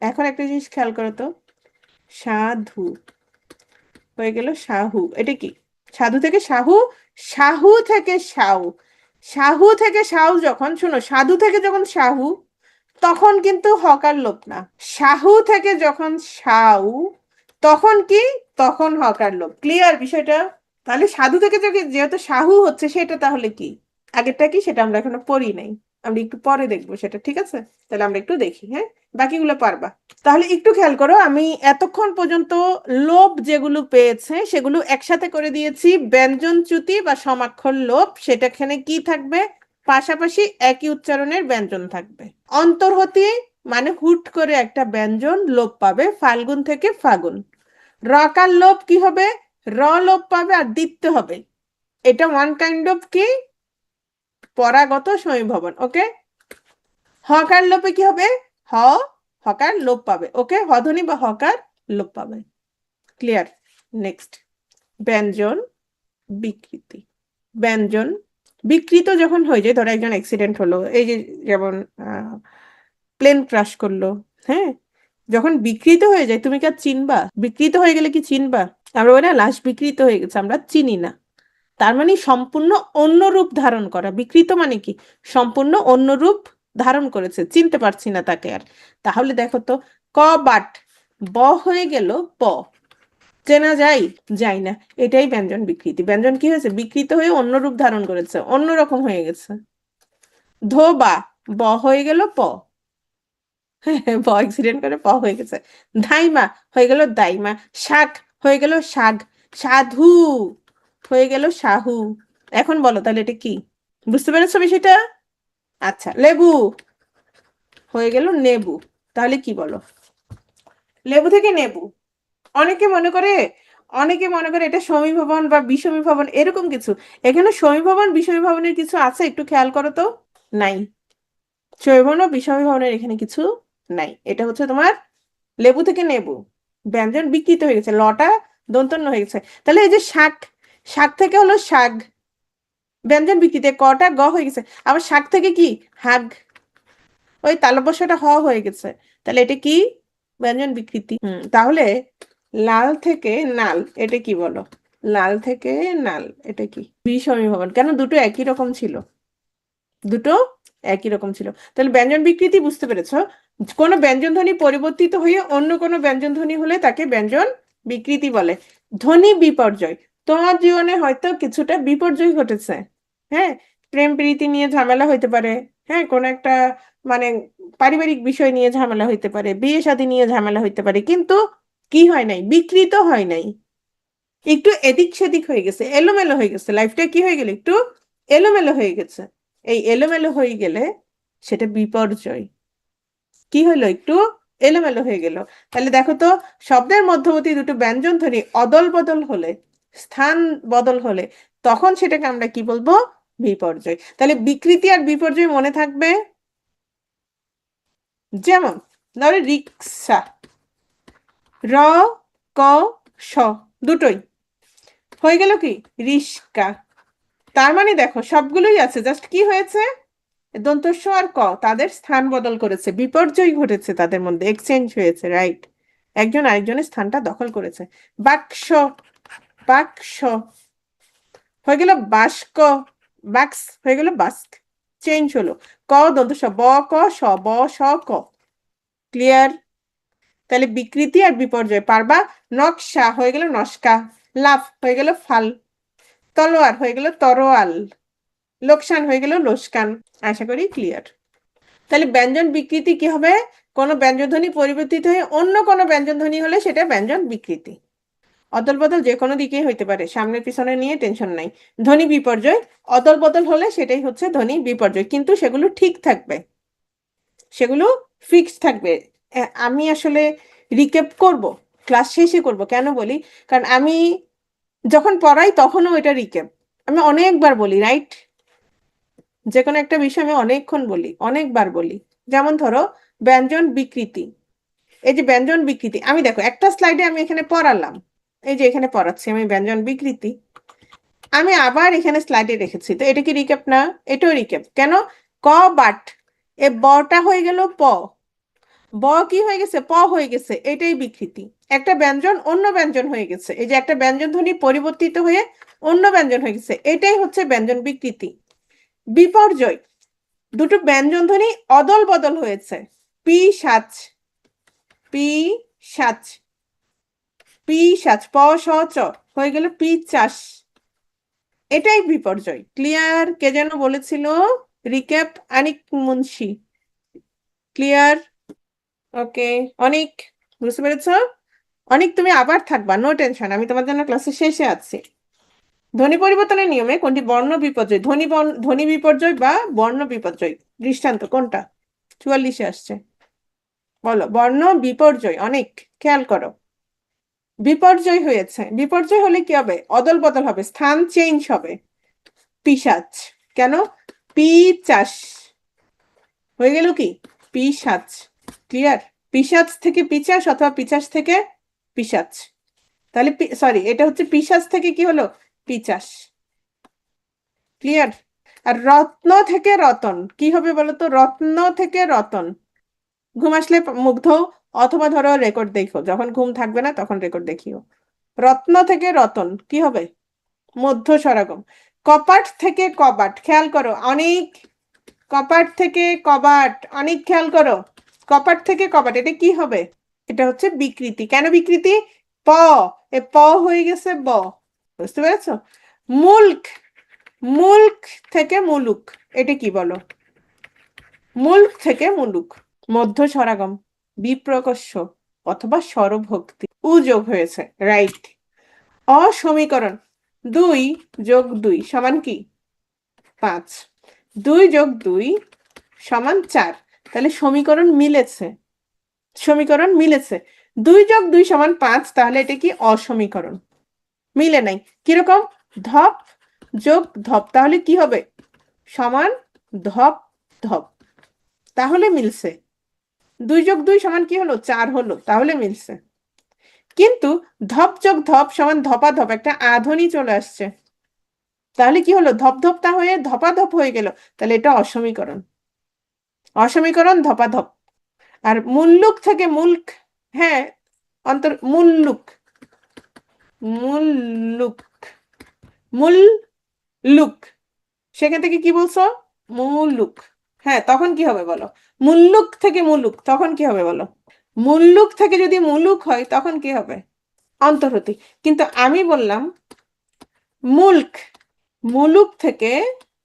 Speaker 1: এখন একটা জিনিস খেয়াল করো তো, সাধু হয়ে গেল সাহু, এটা কি? সাধু থেকে সাহু, সাহু থেকে সাউ, সাহু থেকে সাউ, যখন শোনো সাধু থেকে যখন সাহু, তখন কিন্তু হকার লোপ না। সাহু থেকে যখন সাউ, তখন কি? তখন হকার লোপ। ক্লিয়ার বিষয়টা? তাহলে সাধু থেকে যেহেতু সাহু হচ্ছে, সেটা তাহলে কি? আগেরটা কি সেটা আমরা এখনো পড়ি নাই, আমরা একটু পরে দেখবো সেটা, ঠিক আছে? তাহলে আমরা একটু দেখি, হ্যাঁ, বাকিগুলো পারবা। তাহলে একটু খেয়াল করো, আমি এতক্ষণ পর্যন্ত লোভ যেগুলো পেয়েছে সেগুলো একসাথে করে দিয়েছি ব্যঞ্জন চ্যুতি বা সমাক্ষর লোভ। সেটা এখানে কি থাকবে? পাশাপাশি একই উচ্চারণের ব্যঞ্জন থাকবে। অন্তর্হতি মানে হুট করে একটা ব্যঞ্জন লোপ পাবে, ফাল্গুন থেকে ফাগুন। রকার লোপ কি হবে? র লোপ পাবে আর দিতে হবে। এটা ওয়ান কাইন্ড অফ কি? পরাগত সমীভবন, ওকে। হকার লোপে কি হবে? হ, হকার লোপ পাবে, ওকে, হধ্বনি বা হকার লোপ পাবে। ক্লিয়ার? নেক্সট, ব্যঞ্জন বিকৃতি। ব্যঞ্জন বিকৃত যখন হয়ে যায়, ধরো একজন অ্যাক্সিডেন্ট হলো, এই যে যেমন প্লেন ক্রাশ করলো, হ্যাঁ, যখন বিকৃত হয়ে যায় তুমি কি আর চিনবা? বিকৃত হয়ে গেলে কি চিনবা? আমরা বলি না লাশ বিকৃত হয়ে গেছে, আমরা চিনি না। তার মানে সম্পূর্ণ অন্য রূপ ধারণ করা। বিকৃত মানে কি? সম্পূর্ণ অন্য রূপ ধারণ করেছে, চিনতে পারছি না তাকে আর। তাহলে দেখো তো, ক বাট ব হয়ে গেল প, চেনা যায়? যায় না। এটাই ব্যঞ্জন বিকৃতি। ব্যঞ্জন কি হয়েছে? বিকৃত হয়ে অন্য রূপ ধারণ করেছে, অন্যরকম হয়ে গেছে। ধোবা, ব হয়ে গেল প, ব অ্যাক্সিডেন্ট করে প হয়ে গেছে। ধাইমা হয়ে গেল দাইমা। শাক হয়ে গেল শাক। সাধু হয়ে গেল সাহু। এখন বলো তাহলে এটা কি? বুঝতে পেরেছো বিষয়টা? আচ্ছা, লেবু হয়ে গেল নেবু। তাহলে কি বলো? লেবু থেকে নেবু। অনেকে মনে করে, অনেকে মনে করে এটা সমীভবন বা বিষমীভবন এরকম কিছু। এখানে সমীভবন বিষমীভবনের কিছু আছে, একটু খেয়াল করো তো। নাই। সমীভবন ও বিষমীভবনের এখানে কিছু নাই। এটা হচ্ছে তোমার লেবু থেকে নেবু, ব্যঞ্জন বিকৃত হয়ে গেছে, লটা দন্তন্য হয়ে গেছে। তাহলে এই যে শাক, শাক থেকে হলো শাক, ব্যঞ্জন বিকৃতি, কটা গ হয়ে গেছে। আবার শাক থেকে কি? হাগ, ওই তালব্যস্যটা হ হয়ে গেছে। তাহলে এটা কি? ব্যঞ্জন বিকৃতি। তাহলে লাল থেকে নাল, এটা কি বলো? লাল থেকে নাল, এটা কি? বিষমীভবন। কেন? দুটো একই রকম ছিল, দুটো একই রকম ছিল। তাহলে ব্যঞ্জন বিকৃতি বুঝতে পেরেছো? কোনো ব্যঞ্জন ধ্বনি পরিবর্তিত হয়ে অন্য কোনো ব্যঞ্জন ধ্বনি হলে তাকে ব্যঞ্জন বিকৃতি বলে। ধ্বনি বিপর্যয়, তোমার জীবনে হয়তো কিছুটা বিপর্যয় ঘটেছে, হ্যাঁ, প্রেম প্রীতি নিয়ে ঝামেলা হইতে পারে, হ্যাঁ, কোনো একটা মানে পারিবারিক বিষয় নিয়ে ঝামেলা হইতে পারে, বিয়ে শাদী নিয়ে ঝামেলা হইতে পারে, কিন্তু কি হয় নাই? বিকৃত হয় নাই, একটু এদিক সেদিক হয়ে গেছে, এলোমেলো হয়ে গেছে, লাইফটা কি হয়ে গেল? একটু এলোমেলো হয়ে গেছে। এই এলোমেলো হয়ে গেলে সেটা বিপর্যয়। কি হলো? একটু এলোমেলো হয়ে গেল। তাহলে দেখো তো, শব্দের মধ্যবর্তী দুটো ব্যঞ্জন ধ্বনি অদল বদল হলে, স্থান বদল হলে, তখন সেটাকে আমরা কি বলবো? বিপর্যয়। তাহলে বিকৃতি আর বিপর্যয় মনে থাকবে। যেমন ধরো রিক্সা, র ক স দুটোই হয়ে গেল কি? রিস্কা। তার মানে দেখো সবগুলোই আছে, জাস্ট কি হয়েছে? দন্তস্ব আর ক তাদের স্থান বদল করেছে, বিপর্যয় ঘটেছে, তাদের মধ্যে এক্সচেঞ্জ হয়েছে, রাইট? একজন আরেকজনের স্থানটা দখল করেছে। বাক্স, বাক্স হয়ে গেল বাস্ক, বাক্স হয়ে গেল বাস্ক, চেঞ্জ হলো। ক দন্তস্ব, ব ক স, ব স ক। ক্লিয়ার? তাহলে বিকৃতি আর বিপর্যয় পারবা। নকশা হয়ে গেল নস্কা, লাফ হয়ে গেল ফাল, তলোয়ার হয়ে গেল তরোয়াল, লোকসান হয়ে গেল লোসকান। আশা করি ক্লিয়ার। তাহলে ব্যঞ্জন বিকৃতি কি হবে? কোনো ব্যঞ্জনধ্বনি পরিবর্তিত হয়ে অন্য কোনো ব্যঞ্জনধ্বনি হলে সেটা ব্যঞ্জন বিকৃতি। অদল বদল যে কোনো দিকেই হইতে পারে, সামনের পিছনে নিয়ে টেনশন নাই। ধ্বনি বিপর্যয়, অদল বদল হলে সেটাই হচ্ছে ধ্বনি বিপর্যয়, কিন্তু সেগুলো ঠিক থাকবে, সেগুলো ফিক্সড থাকবে। আমি আসলে রিক্যাপ করব, ক্লাস শেষে করব। কেন বলি? কারণ আমি যখন পড়াই তখনও এটা রিক্যাপ আমি অনেকবার বলি, রাইট? যে কোনো একটা বিষয় আমি অনেকক্ষণ বলি, অনেকবার বলি। যেমন ধরো ব্যঞ্জন বিকৃতি, এই যে ব্যঞ্জন বিকৃতি, আমি দেখো একটা স্লাইডে আমি এখানে পড়ালাম, এই যে এখানে পড়াচ্ছি আমি ব্যঞ্জন বিকৃতি, আমি আবার এখানে স্লাইডে রেখেছি, তো এটা কি রিক্যাপ না? এটাও রিক্যাপ। কেন? ক বাট এ বটা হয়ে গেল প, ব কি হয়ে গেছে? প হয়ে গেছে, এটাই বিকৃতি। একটা ব্যঞ্জন অন্য ব্যঞ্জন হয়ে গেছে, এই যে একটা ব্যঞ্জন ধ্বনি পরিবর্তিত হয়ে অন্য ব্যঞ্জন হয়ে গেছে, এটাই হচ্ছে ব্যঞ্জন বিকৃতি। বিপর্যয়, দুটো ব্যঞ্জন ধ্বনি অদল বদল হয়েছে, P such, P such, P such, প স চ হয়ে গেল পি চাষ, এটাই বিপর্যয়। ক্লিয়ার? কে যেন বলেছিল? রিক্যাপ আনিক মুন্সি। ক্লিয়ার? ওকে। অনিক, বুঝতে পেরেছ? অনিক তুমি আবার থাকবা, নো টেনশন, আমি তোমার জন্য ক্লাসের শেষে আছি। ধ্বনি পরিবর্তনের নিয়মে কোনটি বর্ণ বিপর্যয়? ধ্বনি বিপর্যয় বা বর্ণ বিপর্যয় দৃষ্টান্ত কোনটা? 44-এ আসছে, বলো। বর্ণ বিপর্যয়, অনেক খেয়াল করো। বিপর্যয় হয়েছে, বিপর্যয় হলে কি হবে? অদল বদল হবে, স্থান চেঞ্জ হবে। পিশাচ, কেন? পিচাস হয়ে গেল কি? পিশাচ। ক্লিয়ার? পিশাচ থেকে পিচাস অথবা পিচাস থেকে পিশাচ, তাহলে সরি, এটা হচ্ছে পিশাচ থেকে কি হলো? পিচাস। ক্লিয়ার? আর রত্ন থেকে রতন কি হবে বলো তো? রত্ন থেকে রতন, ঘুম আসলে মুগ্ধ, অথবা ধরো রেকর্ড দেখো, যখন ঘুম থাকবে না তখন রেকর্ড দেখিও। রত্ন থেকে রতন কি হবে? মধ্য স্বরাগম। কপাট থেকে কবাট, খেয়াল করো অনেক, কপাট থেকে কবাট, অনেক খেয়াল করো। কপাট থেকে কবাট, এটা কি হবে? এটা হচ্ছে বিকৃতি। কেন বিকৃতি? প, এ প হয়ে গেছে ব, বুঝতে পেরেছো? মুল্ক, মুল্ক থেকে মুলুক, এটা কি বলো? মুল্ক থেকে মুলুক, মধ্য স্বরাগম, বিপ্রকর্ষ অথবা স্বরভক্তি, উ যোগ হয়েছে, রাইট। অসমীকরণ, 2 যোগ 2 সমান কি? 5, 2 যোগ 2 সমান 4, তাহলে সমীকরণ মিলেছে, সমীকরণ মিলেছে। 2 যোগ 2 সমান 5, তাহলে এটা কি? অসমীকরণ। মিলে নাই, কিরকম? ধপ যোগ ধপ, তাহলে কি হবে? সমান ধপ ধপ, তাহলে মিলছে। 2 যোগ 2 সমান কি হলো? 4 হলো, তাহলে মিলছে। কিন্তু ধপ যোগ ধপ সমান ধপাধপ, একটা আধ্বনি চলে আসছে, তাহলে কি হলো? ধপধপটা হয়ে ধপাধপ হয়ে গেল, তাহলে এটা অসমীকরণ। অসমীকরণ ধপাধপ। আর মুল্লুক থেকে মুল্ক, হ্যাঁ, মুল্লুক, মুল্লুক, মুল্লুক, সেখান থেকে কি বলছো? মুল্লুক, হ্যাঁ, তখন কি হবে বলো? মুল্লুক থেকে মুলুক, তখন কি হবে বলো? মুল্লুক থেকে যদি মুলুক হয় তখন কি হবে? অন্তর্হতি। কিন্তু আমি বললাম মুল্ক, মুলুক থেকে,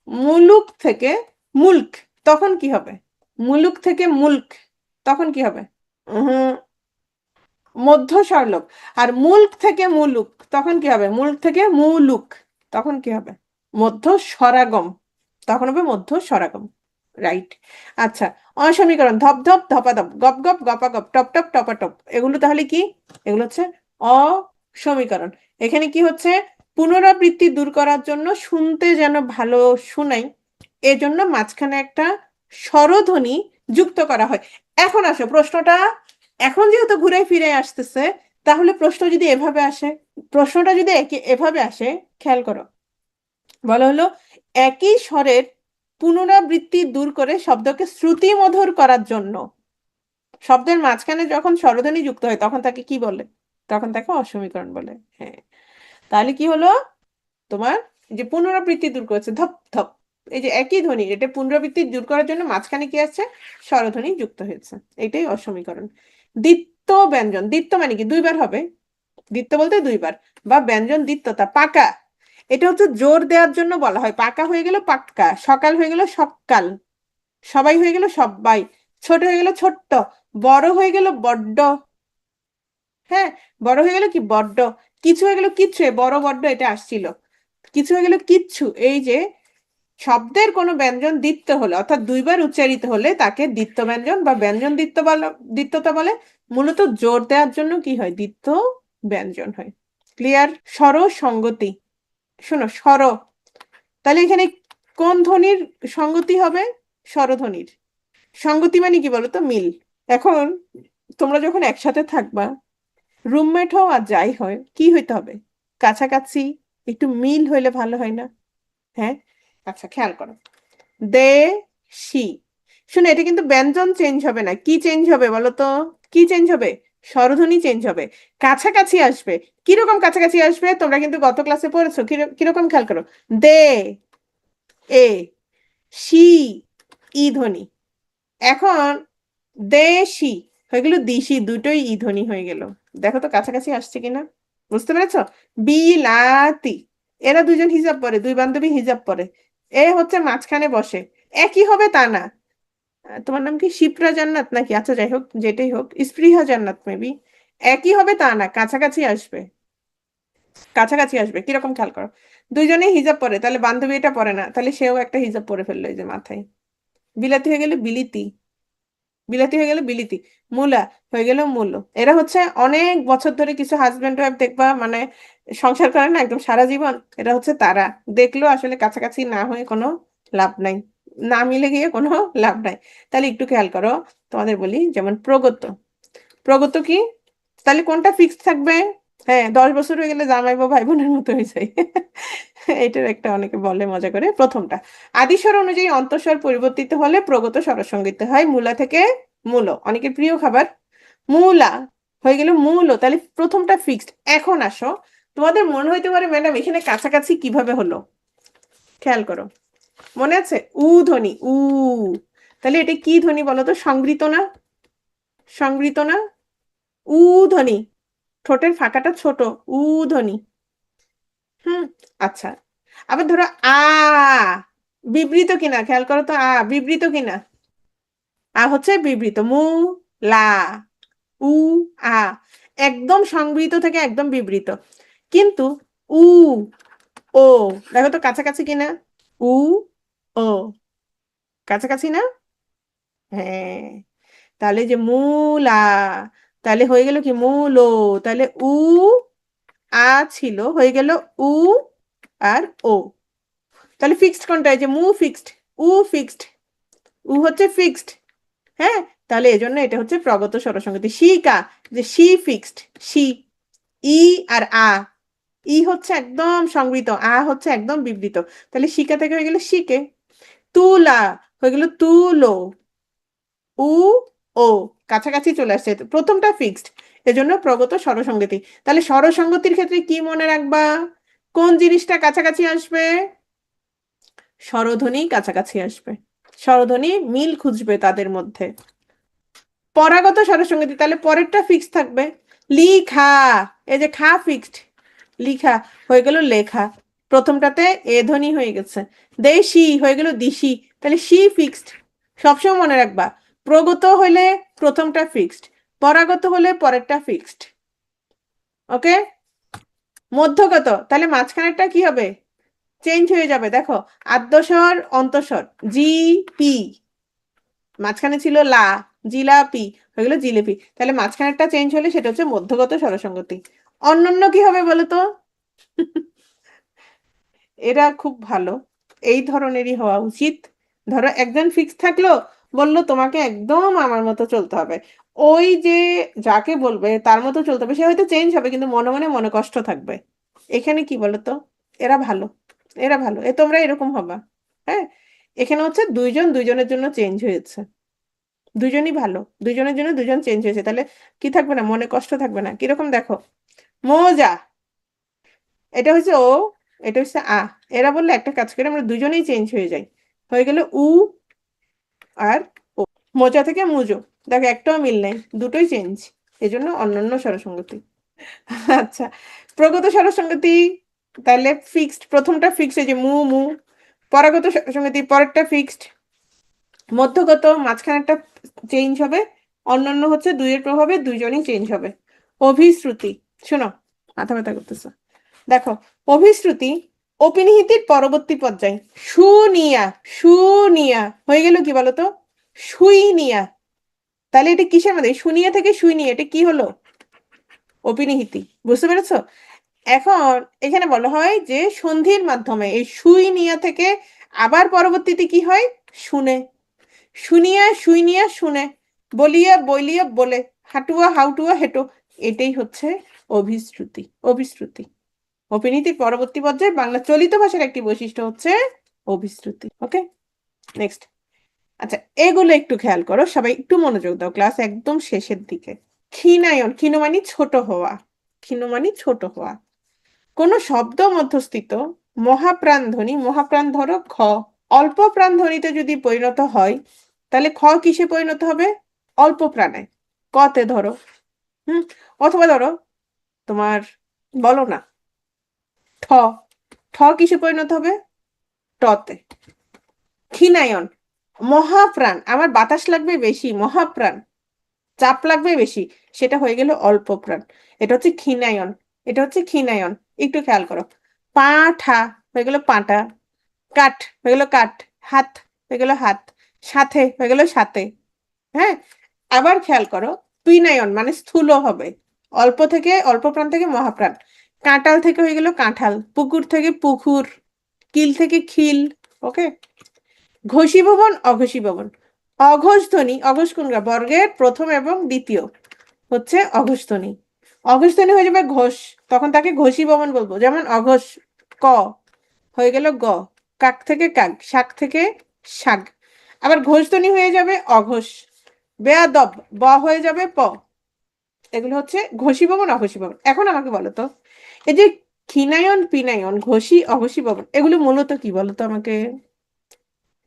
Speaker 1: মুলুক থেকে মুল্ক, তখন কি হবে? মুলুক থেকে মুল্ক, তখন কি হবে? মধ্য স্বরলোপ। আর মুল্ক থেকে মুলুক, তখন কি হবে? মুল্ক থেকে মুলুক, তখন কি হবে? মধ্য স্বরাগম, তখন হবে মধ্য স্বরাগম, রাইট। আচ্ছা, অসমীকরণ, ধপ ধপ ধপাধপ, গপ গপ গপাগপ, টপ টপ টপাটপ, এগুলো তাহলে কি? এগুলো হচ্ছে অসমীকরণ। এখানে কি হচ্ছে? পুনরাবৃত্তি দূর করার জন্য, শুনতে যেন ভালো শোনাই, এজন্য মাঝখানে একটা স্বরধ্বনি যুক্ত করা হয়। এখন আসো প্রশ্নটা, এখন যেহেতু ঘুরে ফিরে আসতেছে, তাহলে প্রশ্ন যদি এভাবে আসে, প্রশ্নটা যদি এভাবে আসে, খেয়াল করো, বলা হলো একই স্বরের পুনরাবৃত্তি দূর করে শব্দকে শ্রুতি মধুর করার জন্য, শব্দের মাঝখানে যখন স্বরধ্বনি যুক্ত হয় তখন তাকে কি বলে? তখন তাকে অসমীকরণ বলে। হ্যাঁ, তাহলে কি হলো? তোমার যে পুনরাবৃত্তি দূর করেছে, ধপ ধপ, এই যে একই ধ্বনি, এটা পুনরাবৃত্তি দূর করার জন্য মাঝখানে কি আছে? স্বরধ্বনি যুক্ত হয়েছে, এটাই অসমীকরণ। দ্বিত্ব ব্যঞ্জন, দ্বিত্ব মানে কি? 2বার হবে, দ্বিত্ব বলতে 2বার, বা ব্যঞ্জন দ্বিত্বতা, পাকা, এটা হচ্ছে জোর দেওয়ার জন্য বলা হয়। পাকা হয়ে গেল পাক্কা, সকাল হয়ে গেল সকাল, সবাই হয়ে গেল সবাই, ছোট হয়ে গেল ছোট্ট, বড় হয়ে গেল বড্ড, হ্যাঁ, বড় হয়ে গেল কি? বড্ড, কিছু হয়ে গেল কিচ্ছু, বড় বড্ড এটা আসছিল, কিছু হয়ে গেল কিচ্ছু, এই যে শব্দের কোনো ব্যঞ্জন দ্বিত্ব হলে অর্থাৎ দুইবার উচ্চারিত হলে তাকে দ্বিত্ব ব্যঞ্জন বা ব্যঞ্জন দ্বিত্বতা বলে। মূলত জোর দেওয়ার জন্য কি হয়, দ্বিত্ব ব্যঞ্জন হয়। ক্লিয়ার? স্বর সঙ্গতি, শোনো স্বর, তাহলে এখানে কোন ধ্বনির সঙ্গতি হবে? স্বরধ্বনির সঙ্গতি মানে কি বলতো? মিল। এখন তোমরা যখন একসাথে থাকবা, রুমমেট হও আর যাই হয়, কি হইতে হবে? কাছাকাছি একটু মিল হইলে ভালো হয় না? হ্যাঁ, আচ্ছা খেয়াল করো, দে শি, শুনে এটা কিন্তু ব্যঞ্জন চেঞ্জ হবে না, কি চেঞ্জ হবে বলো তো? কি চেঞ্জ হবে? স্বরধ্বনি চেঞ্জ হবে, কাছাকাছি আসবে। কিরকম কাছাকাছি আসবে তোমরা কিন্তু গত ক্লাসে পড়েছো, কিরকম খেয়াল করো, দে এ, শি ই ধ্বনি। এখন দেশি হয়ে গেল, দিশি, দুটোই ই ধ্বনি হয়ে গেল। দেখো তো কাছাকাছি আসছে কিনা, বুঝতে পেরেছো? বিলাতি, এরা দুজন হিজাব পরে, দুই বান্ধবী হিজাব পরে, এ হচ্ছে মাঝখানে বসে, একই হবে তা না। তোমার নাম কি, শিপ্রা জান্নাত নাকি? আচ্ছা যাই হোক, যেটাই হোক, স্পৃহা জান্নাত মেবি। একই হবে তা না, কাছাকাছি আসবে, কাছাকাছি আসবে। কিরকম খেয়াল করো, দুইজনেই হিজাব পরে, তাহলে বান্ধবী এটা পরে না, তাহলে সেও একটা হিজাব পরে ফেললো এই যে মাথায়। বিলাতি হয়ে গেলে বিলিতি, বিলাতি হয়ে গেল বিলিতি। মূলা হয়ে গেল মূলো। এরা হচ্ছে অনেক বছর ধরে, কিছু হাজবেন্ড ওয়াইফ দেখবা মানে সংসার করে না একদম সারা জীবন, এরা হচ্ছে তারা। দেখলো আসলে কাছাকাছি না হয়ে কোনো লাভ নাই, না মিলে গিয়ে কোনো লাভ নাই। তাহলে একটু খেয়াল করো, তোমাদের বলি, যেমন প্রগত, প্রগত কি? তাহলে কোনটা ফিক্সড থাকবে? হ্যাঁ, 10 বছর হয়ে গেলে জামাই বা ভাই বোনের মতো হয়ে যায়। এটার একটা অনেকে বলে মজা করে। প্রথমটা, আদিস্বর অনুযায়ী অন্তঃস্বর পরিবর্তিত হলে প্রগত স্বরসঙ্গীত হয়। মূলা থেকে মূলো, অনেকের প্রিয় খাবার। মূলা হয়ে গেল মূলো, তাহলে প্রথমটা ফিক্সড। এখন আসো, তোমাদের মনে হইতে পারে ম্যাডাম এখানে কাছাকাছি কিভাবে হলো, খেয়াল করো, মনে আছে? উ ধ্বনি, উ, তাহলে এটা কি ধ্বনি বলো তো? সংবৃত না? সংবৃত না? উ ধ্বনি, ঠোঁটের ফাঁকাটা ছোট, উ ধ্বনি। হুম, আচ্ছা। আবার ধরো আ, বিবৃত কিনা খেয়াল করো তো, আ বিবৃত কিনা? আ হচ্ছে বিবৃত। মু, লা, উ, আ একদম সংবৃত থেকে একদম বিবৃত। কিন্তু উ, ও, দেখো তো কাছাকাছি কিনা? উ, ও, কাছাকাছি না? হ্যাঁ, তাহলে যে মূলা, তাহলে হয়ে গেল কি মূলো, তাহলে উ, আ ছিল, হয়ে গেল উ আর ও। তাহলে ফিক্সড কোনটা? এই যে মু ফিক্সড, উ ফিক্সড, উ হচ্ছে ফিক্সড। হ্যাঁ, তাহলে এই জন্য এটা হচ্ছে প্রগত স্বরসঙ্গতি। শিকা, যে শি ফিক্সড, শি। ই আর আ, ই হচ্ছে একদম সংবৃত, আ হচ্ছে একদম বিবৃত। তাহলে শিকা থেকে হয়ে গেল শিকে। তুলা হয়ে গেল তুলো, উ, ও, কাছাকাছি চলে আসছে, প্রথমটা ফিক্সড, এজন্য প্রগত স্বরসঙ্গতি। তাহলে স্বরসঙ্গতির ক্ষেত্রে কি মনে রাখবা? কোন জিনিসটা কাছাকাছি আসবে? স্বরধ্বনি কাছাকাছি আসবে, স্বরধ্বনি মিল খুঁজবে তাদের মধ্যে। পরাগত স্বরসঙ্গতি, তাহলে পরেরটা ফিক্সড থাকবে। লিখা, এই যে খা ফিক্সড, লিখা হয়ে গেল লেখা, প্রথমটাতে এ ধ্বনি হয়ে গেছে। দেশি হয়ে গেল দিশি, তাহলে শি ফিক্সড। সবসময় মনে রাখবা, প্রগত হলে প্রথমটা ফিক্সড, পরাগত হলে পরেরটা ফিক্সড। ওকে? মধ্যগত, তাহলে মাঝখানেরটা কি হবে? চেঞ্জ হয়ে যাবে। দেখো, আদ্যস্বর অন্তঃস্বর, জি, পি, মাঝখানে ছিল লা, জিলাপি হয়ে গেল জিলেপি, তাহলে মাঝখানেরটা চেঞ্জ হলে সেটা হচ্ছে মধ্যগত স্বরসঙ্গতি। অন্যান্য কি হবে বলো তো? এরা খুব ভালো, এই ধরনেরই হওয়া উচিত। ধরো একজন ফিক্স থাকলো, বললো তোমাকে একদম আমার মতো চলতে হবে, ওই যে যাকে বলবে তার মতো চলতে হবে, সে হয়তো চেঞ্জ হবে কিন্তু মনে মনে মনে কষ্ট থাকবে। এখানে কি বলতো, এরা ভালো, এরা ভালো, তোমরা এরকম হবা। হ্যাঁ, এখানে হচ্ছে দুইজন দুইজনের জন্য চেঞ্জ হয়েছে, দুজনই ভালো, দুজনের জন্য দুজন চেঞ্জ হয়েছে, তাহলে কি থাকবে না, মনে কষ্ট থাকবে না। কিরকম দেখো, মোজা, এটা হচ্ছে ও, এটা হচ্ছে আ, এরা বললে একটা কাজ করে আমরা দুজনেই চেঞ্জ হয়ে যাই, হয়ে গেল উ আর ও। মোজা থেকে মুজো, দেখো একটাও মিল নেই, দুটোই চেঞ্জ, এই জন্য অন্যান্য স্বরসঙ্গতি। আচ্ছা, প্রগত স্বরসঙ্গতি, তাহলে ফিক্সড, প্রথমটা ফিক্সড, এই যে মু মু। পরাগত স্বরসঙ্গতি, পরেরটা ফিক্সড। মধ্যগত, মাঝখানেরটা চেঞ্জ হবে। অন্যান্য হচ্ছে দুইয়ের প্রভাবে দুইজনই চেঞ্জ হবে। অভিশ্রুতি, শোনো, মাথা ব্যথা করতেছে। দেখো, অভিশ্রুতি অপিনিহিতির পরবর্তী পর্যায় সুনিয়া, সুনিয়া হয়ে গেল কি বলতো, সুইনিয়া। তাহলে এটা কিসের মধ্যে, সুনিয়া থেকে সুইনিয়া, এটা কি হলো, অপিনিহিতি। বুঝতে পেরেছো? এখন এখানে বলা হয় যে সন্ধির মাধ্যমে এই সুইনিয়া থেকে আবার পরবর্তীতে কি হয়, শুনে, শুনিয়া শুইনিয়া শুনে, বলিয়া বলিয়া বলে, হাঁটুয়া হাউটুয়া হেঁটো, এটাই হচ্ছে অভিশ্রুতি। অভিশ্রুতি, অপিনীতির পরবর্তী পর্যায়ে বাংলা চলিত ভাষার একটি বৈশিষ্ট্য হচ্ছে অভিশ্রুতি। ওকে, নেক্সট। আচ্ছা, এগুলো একটু খেয়াল করো, সবাই একটু মনোযোগ দাও, ক্লাস একদম শেষের দিকে। ক্ষীণায়ন, ক্ষীণ মানে ছোট হওয়া, ক্ষীণ মানে ছোট হওয়া। কোন শব্দ মধ্যস্থিত মহাপ্রাণ ধ্বনি, মহাপ্রাণ ধরো খ, অল্প প্রাণ ধ্বনিতে যদি পরিণত হয় তাহলে খ কিসে পরিণত হবে, অল্প প্রাণে, কতে ধরো। অথবা ধরো তোমার, বলো না, ঠ, ঠ কিসে পরিণত হবে, টতে। ক্ষীণায়ন, মহাপ্রাণ, আমার বাতাস লাগবে বেশি, মহাপ্রাণ, চাপ লাগবে বেশি, সেটা হয়ে গেল অল্প প্রাণ, এটা হচ্ছে ক্ষীণায়ন। এটা হচ্ছে ক্ষীণায়ন, একটু খেয়াল করো। পাঁঠা হয়ে গেল পাঁটা, কাঠ হয়ে গেল কাঠ, হাত হয়ে গেল হাত, সাথে হয়ে গেল সাথে। হ্যাঁ, আবার খেয়াল করো, তুইনায়ন মানে স্থূল হবে, অল্প থেকে, অল্প প্রাণ থেকে মহাপ্রাণ। কাঁঠাল থেকে হয়ে গেল কাঁঠাল, পুকুর থেকে পুকুর, কিল থেকে খিল। ওকে, ঘষীভবন অঘষীভবন, অঘোষ ধ্বনি, অঘোষ কোনটা, বর্গের প্রথম এবং দ্বিতীয় হচ্ছে অঘোষ ধ্বনি। অঘোষ ধ্বনি হয়ে যাবে ঘোষ, তখন তাকে ঘষীভবন বলবো। যেমন অঘোষ, ক হয়ে গেল গ, কাক থেকে কাক, শাক থেকে শাক। আবার ঘোষ ধ্বনি হয়ে যাবে অঘোষ, বেয়াদব, ব হয়ে যাবে প। এগুলো হচ্ছে ঘষীভবন অঘষীভবন। এখন আমাকে বলো তো, এই যে ক্ষীণায়ন পিনায়ন ঘষী অঘষীভবন, এগুলো মূলত কি বলতো আমাকে,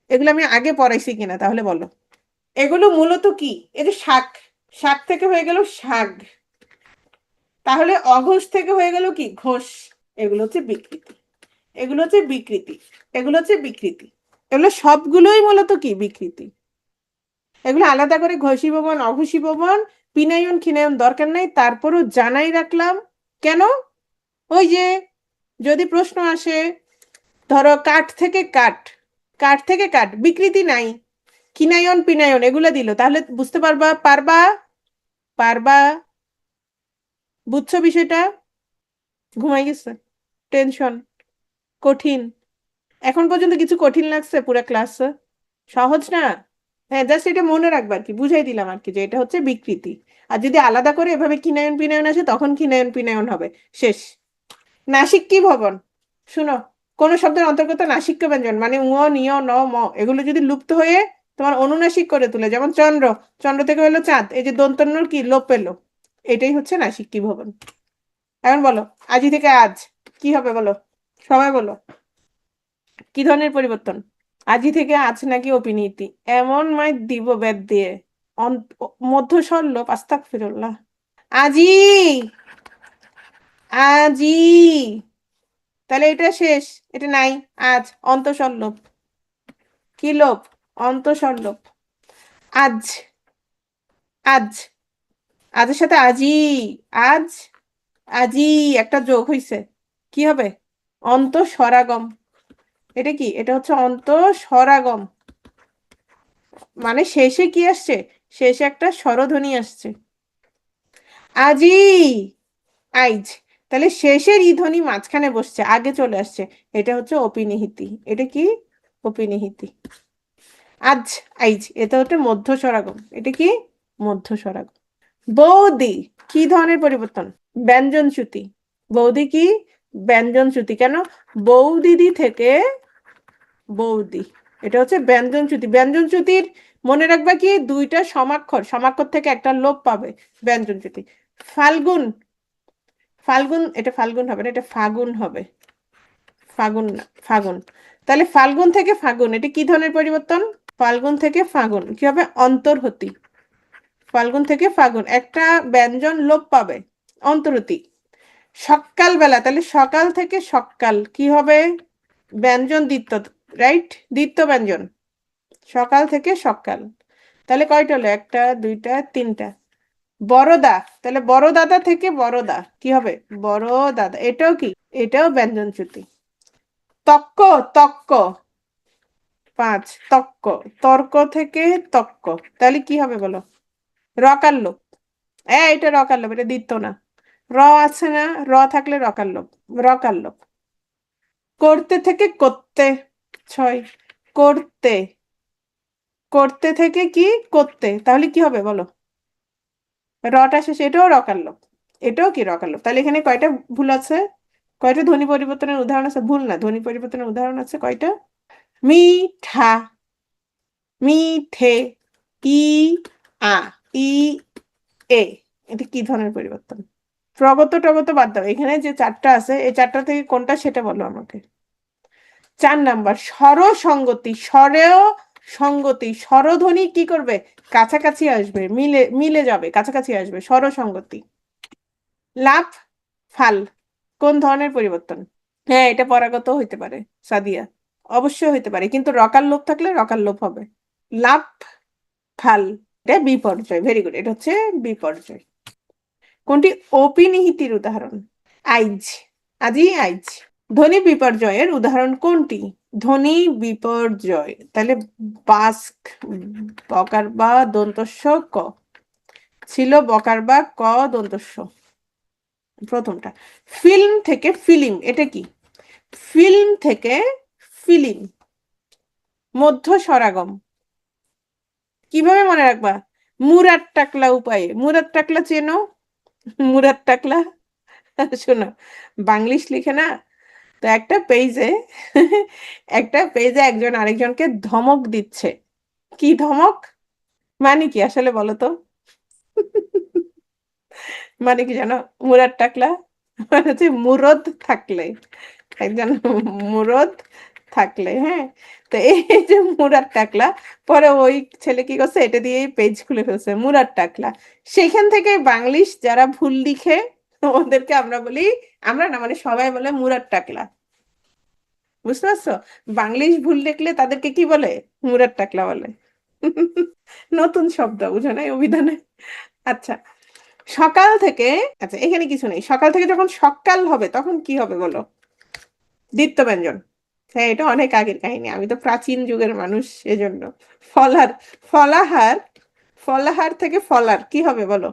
Speaker 1: এগুলো আমি আগে পড়াইছি কিনা তাহলে বলো। এগুলো মূলত কি, এই যে শাক, শাক থেকে হয়ে গেল শাক, তাহলে অঘোষ থেকে হয়ে গেল কি ঘোষ। এগুলো হচ্ছে বিকৃতি, এগুলো হচ্ছে বিকৃতি, এগুলো হচ্ছে বিকৃতি, এগুলো সবগুলোই মূলত কি বিকৃতি। এগুলো আলাদা করে ঘষীভবন অঘষীভবন পিনায়ন খিনায়ন দরকার নেই, তারপরও জানাই রাখলাম। কেন, ওই যে যদি প্রশ্ন আসে, ধরো কাঠ থেকে কাঠ, কাঠ থেকে কাঠ, বিকৃতি নাই, কিনায়ন পিনায়ন এগুলো দিল, তাহলে বুঝতে পারবা, পারবা, পারবা, বুঝছো বিষয়টা? ঘুমাই গেছে, টেনশন, কঠিন, এখন পর্যন্ত কিছু কঠিন লাগছে পুরো ক্লাস, সহজ না? হ্যাঁ, জাস্ট এটা মনে রাখবা আর কি, বুঝাই দিলাম আর কি যে এটা হচ্ছে বিকৃতি। আর যদি আলাদা করে এভাবে কিনায়ন পিনায়ন আসে তখন কিনায়ন পিনায়ন হবে, শেষ। নাসিক কি ভবন, শুনো, কোন শব্দের অন্তর্গত নাসিক্য ব্যঞ্জন মানে উ নিয় ন ম, এগুলো যদি লুপ্ত হয়ে তোমার অনুনাসিক করে তুলে, যেমন চন্দ্র, চন্দ্র থেকে হলো চাঁদ, এই যে দন্তন্যর কি লোপ পেলো, এটাই হচ্ছে নাসিক কি ভবন। এখন বলো, আজি থেকে আজ কি হবে বলো, সবাই বলো, কি ধরনের পরিবর্তন, আজি থেকে আজ নাকি অপিনীতি, এমন মাই দিব বেদ দিয়ে, মধ্যস্বর লোপ, আস্তাগফিরুল্লাহ। আজি, আজি, তাহলে এটা শেষ, এটা নাই, আজ অন্তঃস্বর লোপ, কি লোপ, অন্তঃস্বর লোপ। আজ, আজ, আজের সাথে আজি, আজ, আজি একটা যোগ হইছে, কি হবে, অন্তঃস্বরাগম। এটা কি, এটা হচ্ছে অন্তঃস্বরাগম, মানে শেষে কি আসছে, শেষে একটা স্বরধ্বনি আসছে, আজি, আইজ, তাহলে শেষের ই ধ্বনি মাঝখানে বসছে, আগে চলে আসছে, এটা হচ্ছে অপিনিহিতি। এটা কি, অপিনিহিতি। আজ, আইজ, এটা হচ্ছে মধ্য স্বরাগম, এটা কি, মধ্য স্বরাগম। বৌদি, কি ধরনের পরিবর্তন, ব্যঞ্জন শ্রুতি, বৌদি কি, ব্যঞ্জন শ্রুতি। কেন, বৌদিদি থেকে বৌদি, এটা হচ্ছে ব্যঞ্জন শ্রুতি। ব্যঞ্জন শ্রুতির মনে রাখবা কি, দুইটা সমাক্ষর, সমাক্ষর থেকে একটা লোপ পাবে, ব্যঞ্জন শ্রুতি। ফাল্গুন, ফাল্গুন, এটা ফাল্গুন হবে না, এটা ফাগুন হবে, ফাগুন না, ফাগুন। তাহলে ফাল্গুন থেকে ফাগুন, এটা কি ধরনের পরিবর্তন, ফাল্গুন থেকে ফাগুন কি হবে, অন্তর্হতি। ফাল্গুন থেকে ফাগুন একটা ব্যঞ্জন লোপ পাবে, অন্তর্হতি। সকাল বেলা, তাহলে সকাল থেকে সকাল কি হবে, ব্যঞ্জন দ্বিত্ব, রাইট, দ্বিত্ব ব্যঞ্জন, সকাল থেকে সকাল। তাহলে কয়টা হলো, একটা দুইটা তিনটা। বড়দা, তাহলে বড় দাদা থেকে বড়দা কি হবে, বড় দাদা, এটাও কি, এটাও ব্যঞ্জন শ্রুতি। তক্ক, তক্ক। 5 তক্ক, তর্ক থেকে তক্ক, তাহলে কি হবে বলো? রকার লোপ। এটা রকার লোপ, এটা দিত না। র আছে না, র থাকলে রকার লোপ, রকার লোপ। করতে থেকে করতে, 6 করতে, করতে থেকে কি করতে, তাহলে কি হবে বলো? রটা শেষে, এটাও রকার লোপ, এটাও কি রকার লোপ। তাহলে এখানে কয়টা ভুল আছে? কয়টা ধ্বনি পরিবর্তনের উদাহরণ আছে? ভুল না, ধ্বনি পরিবর্তনের উদাহরণ আছে কয়টা? মিঠা, মিঠে, ই আ, ই এ, এটা কি ধরনের পরিবর্তন? প্রগত টগত বাদ দাও, এখানে যে 4টা আছে এই 4টা থেকে কোনটা সেটা বলো আমাকে। 4 নাম্বার স্বর সঙ্গতি, স্বরেও সঙ্গতি, স্বরধ্বনি কি করবে? কাছাকাছি আসবে, মিলে মিলে যাবে, কাছাকাছি আসবে, স্বর সঙ্গতি। লাভ, ফাল, কোন ধরনের পরিবর্তন? হ্যাঁ, এটা পরাগত হইতে পারে সাদিয়া, অবশ্যই হইতে পারে, কিন্তু রকার লোপ থাকলে রকার লোপ হবে। লাভ, ফাল, এটা বিপর্যয়, ভেরি গুড, এটা হচ্ছে বিপর্যয়। কোনটি অপিনিহিতির উদাহরণ? আইজ, আজি আইজ। ধ্বনি বিপর্যয়ের উদাহরণ কোনটি? ধ্বনি বিপর্যয়, তাহলে বাস্ক, বকার বা দন্তস্ব ক, ছিল বকার বা ক দন্তস্ব, প্রথমটা। ফিল্ম থেকে ফিলিম, এটা কি? ফিল্ম থেকে ফিলিম, মধ্য স্বরাগম। কিভাবে মনে রাখবা? মুরাদ টাকলা উপায়ে, মুরাদ টাকলা চেনো? মুরাদ টাকলা, শোনো, বাংলিশ লিখে না, তো একটা পেজে একজন আরেকজনকে ধমক দিচ্ছে। কি ধমক? মানে কি আসলে বলো তো? মানে কি জানো? মুরাদ টাকলা মানে হচ্ছে মুরদ থাকলে, একজন মুরদ থাকলে, হ্যাঁ। তো এই যে মুরাদ টাকলা, পরে ওই ছেলে কি করছে, এটা দিয়েই পেজ খুলে ফেলছে, মুরাদ টাকলা। সেখান থেকে বাংলিশ যারা ভুল লিখে ওদেরকে আমরা বলি, আমরা না মানে সবাই বলে মুরাদ টাকলা। বুঝতে পারছো? বাংলিশ ভুল লিখলে তাদেরকে কি বলে? মুরাদ টাকলা বলে। নতুন শব্দ, বুঝো না এই অভিধানে? আচ্ছা, সকাল থেকে, আচ্ছা এখানে কিছু নেই, সকাল থেকে যখন সকাল হবে তখন কি হবে বলো? দ্বিত্ব ব্যঞ্জন। হ্যাঁ, এটা অনেক আগের কাহিনী, আমি তো প্রাচীন যুগের মানুষ, এজন্য। ফলার, ফলাহার, ফলাহার থেকে ফলার কি হবে বলো?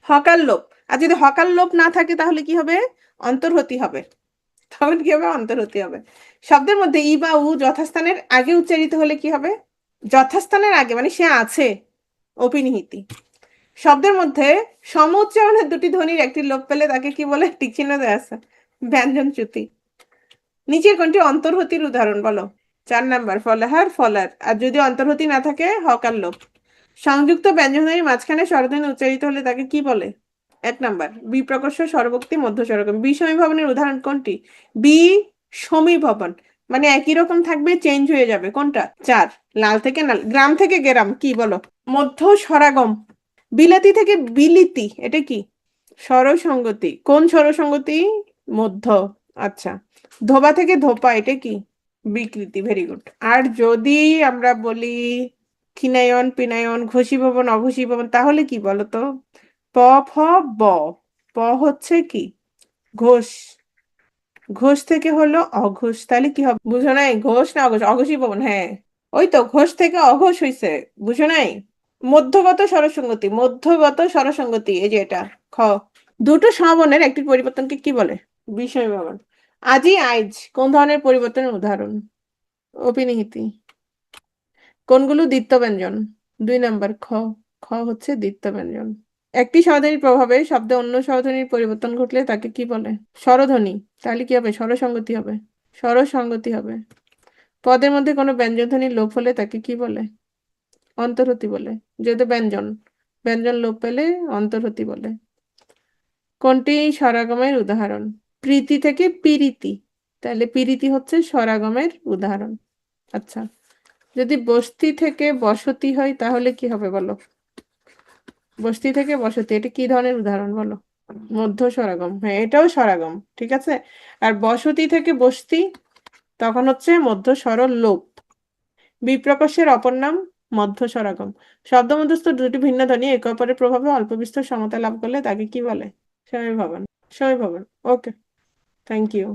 Speaker 1: হকার লোপ। আর যদি হকার লোপ না থাকে তাহলে কি হবে? অন্তর্হতি হবে। তখন কি হবে? অন্তর্হতি হবে। শব্দের মধ্যে ই বা উ যথাস্থানের আগে উচ্চারিত হলে কি হবে? যথাস্থানের আগে মানে সে আছে, অপিনিহিতি। শব্দের মধ্যে সম উচ্চারণের দুটি ধ্বনির একটি লোপ পেলে তাকে কি বলে? টিক চিহ্ন দেওয়া আছে, ব্যঞ্জন চ্যুতি। নিচের কোনটি অন্তর্হতির উদাহরণ বলো? 4 নাম্বার ফলাহার, ফলার। আর যদি অন্তর্হতি না থাকে, হকার লোপ। সংযুক্ত ব্যঞ্জনধ্বনির মাঝখানে স্বরধ্বনি উচ্চারিত হলে তাকে কি বলে? 1 নাম্বার বিপ্রকর্ষ, স্বরভক্তি, মধ্য স্বরগম। বিষমীভবনের উদাহরণ কোনটি? বি সমীভবন, মানে একই রকম থাকবে, চেঞ্জ হয়ে যাবে, কোনটা? 4 লাল থেকে লাল, গ্রাম থেকে গেরাম, কি বলো? মধ্য স্বরাগম। বিলাতি থেকে বিলিতি, এটা কি? স্বরসঙ্গতি, কোন স্বরসঙ্গতি? মধ্য। আচ্ছা, ধোবা থেকে ধোপা, এটা কি? বিকৃতি, ভেরি গুড। আর যদি আমরা বলি ক্ষীণায়ন, পিনায়ন, ঘষীভবন, অঘষীভবন, তাহলে কি বলো তো? প ফ ব, প হচ্ছে কি? ঘোষ, ঘোষ থেকে হলো অঘোষ, তাহলে কি হবে? বুঝো নাই? ঘোষ না অঘোষ? অঘষীভবন, হ্যাঁ। ওই তো ঘোষ থেকে অঘোষ হইছে, বুঝো নাই? মধ্যগত স্বরসঙ্গতি, মধ্যগত স্বরসঙ্গতি, এই যে এটা, খ। দুটো সমবর্ণের একটি পরিবর্তনকে কি বলে? বিষয় ভবন। আজি আইজ কোন ধরনের পরিবর্তনের উদাহরণ? অপিনিহিতি। কোনগুলো দ্বিত্ব ব্যঞ্জন? 2 নাম্বার খ, খ হচ্ছে দ্বিত্ব ব্যঞ্জন। একটি স্বরধ্বনির প্রভাবে শব্দে অন্য স্বরধ্বনির পরিবর্তন ঘটলে তাকে কি বলে? স্বরধ্বনি, তাহলে কি হবে? স্বরসঙ্গতি হবে, স্বরসঙ্গতি হবে। পদের মধ্যে কোনো ব্যঞ্জনধ্বনির লোপ হলে তাকে কি বলে? অন্তর্হতি বলে। যেহেতু ব্যঞ্জন, ব্যঞ্জন লোপ পেলে অন্তর্হতি বলে। কোনটি স্বরাগমের উদাহরণ? প্রীতি থেকে পিরিতি, তাহলে পিরিতি হচ্ছে স্বরাগমের উদাহরণ। আচ্ছা, যদি বস্তি থেকে বসতি হয় তাহলে কি হবে বলো? বস্তি থেকে বসতি, এটা কি ধরনের উদাহরণ বলো? মধ্য স্বরাগম, হ্যাঁ এটাও স্বরাগম, ঠিক আছে। আর বসতি থেকে বস্তি, তখন হচ্ছে মধ্য স্বর লোপ। বিপ্রকাশের অপর নাম মধ্য স্বরাগম। শব্দ মধ্যস্থ দুটি ভিন্ন ধ্বনি একে অপরের প্রভাবে অল্প বিস্তর সমতা লাভ করলে তাকে কি বলে? সমীভবন, সমীভবন। ওকে, থ্যাংক ইউ।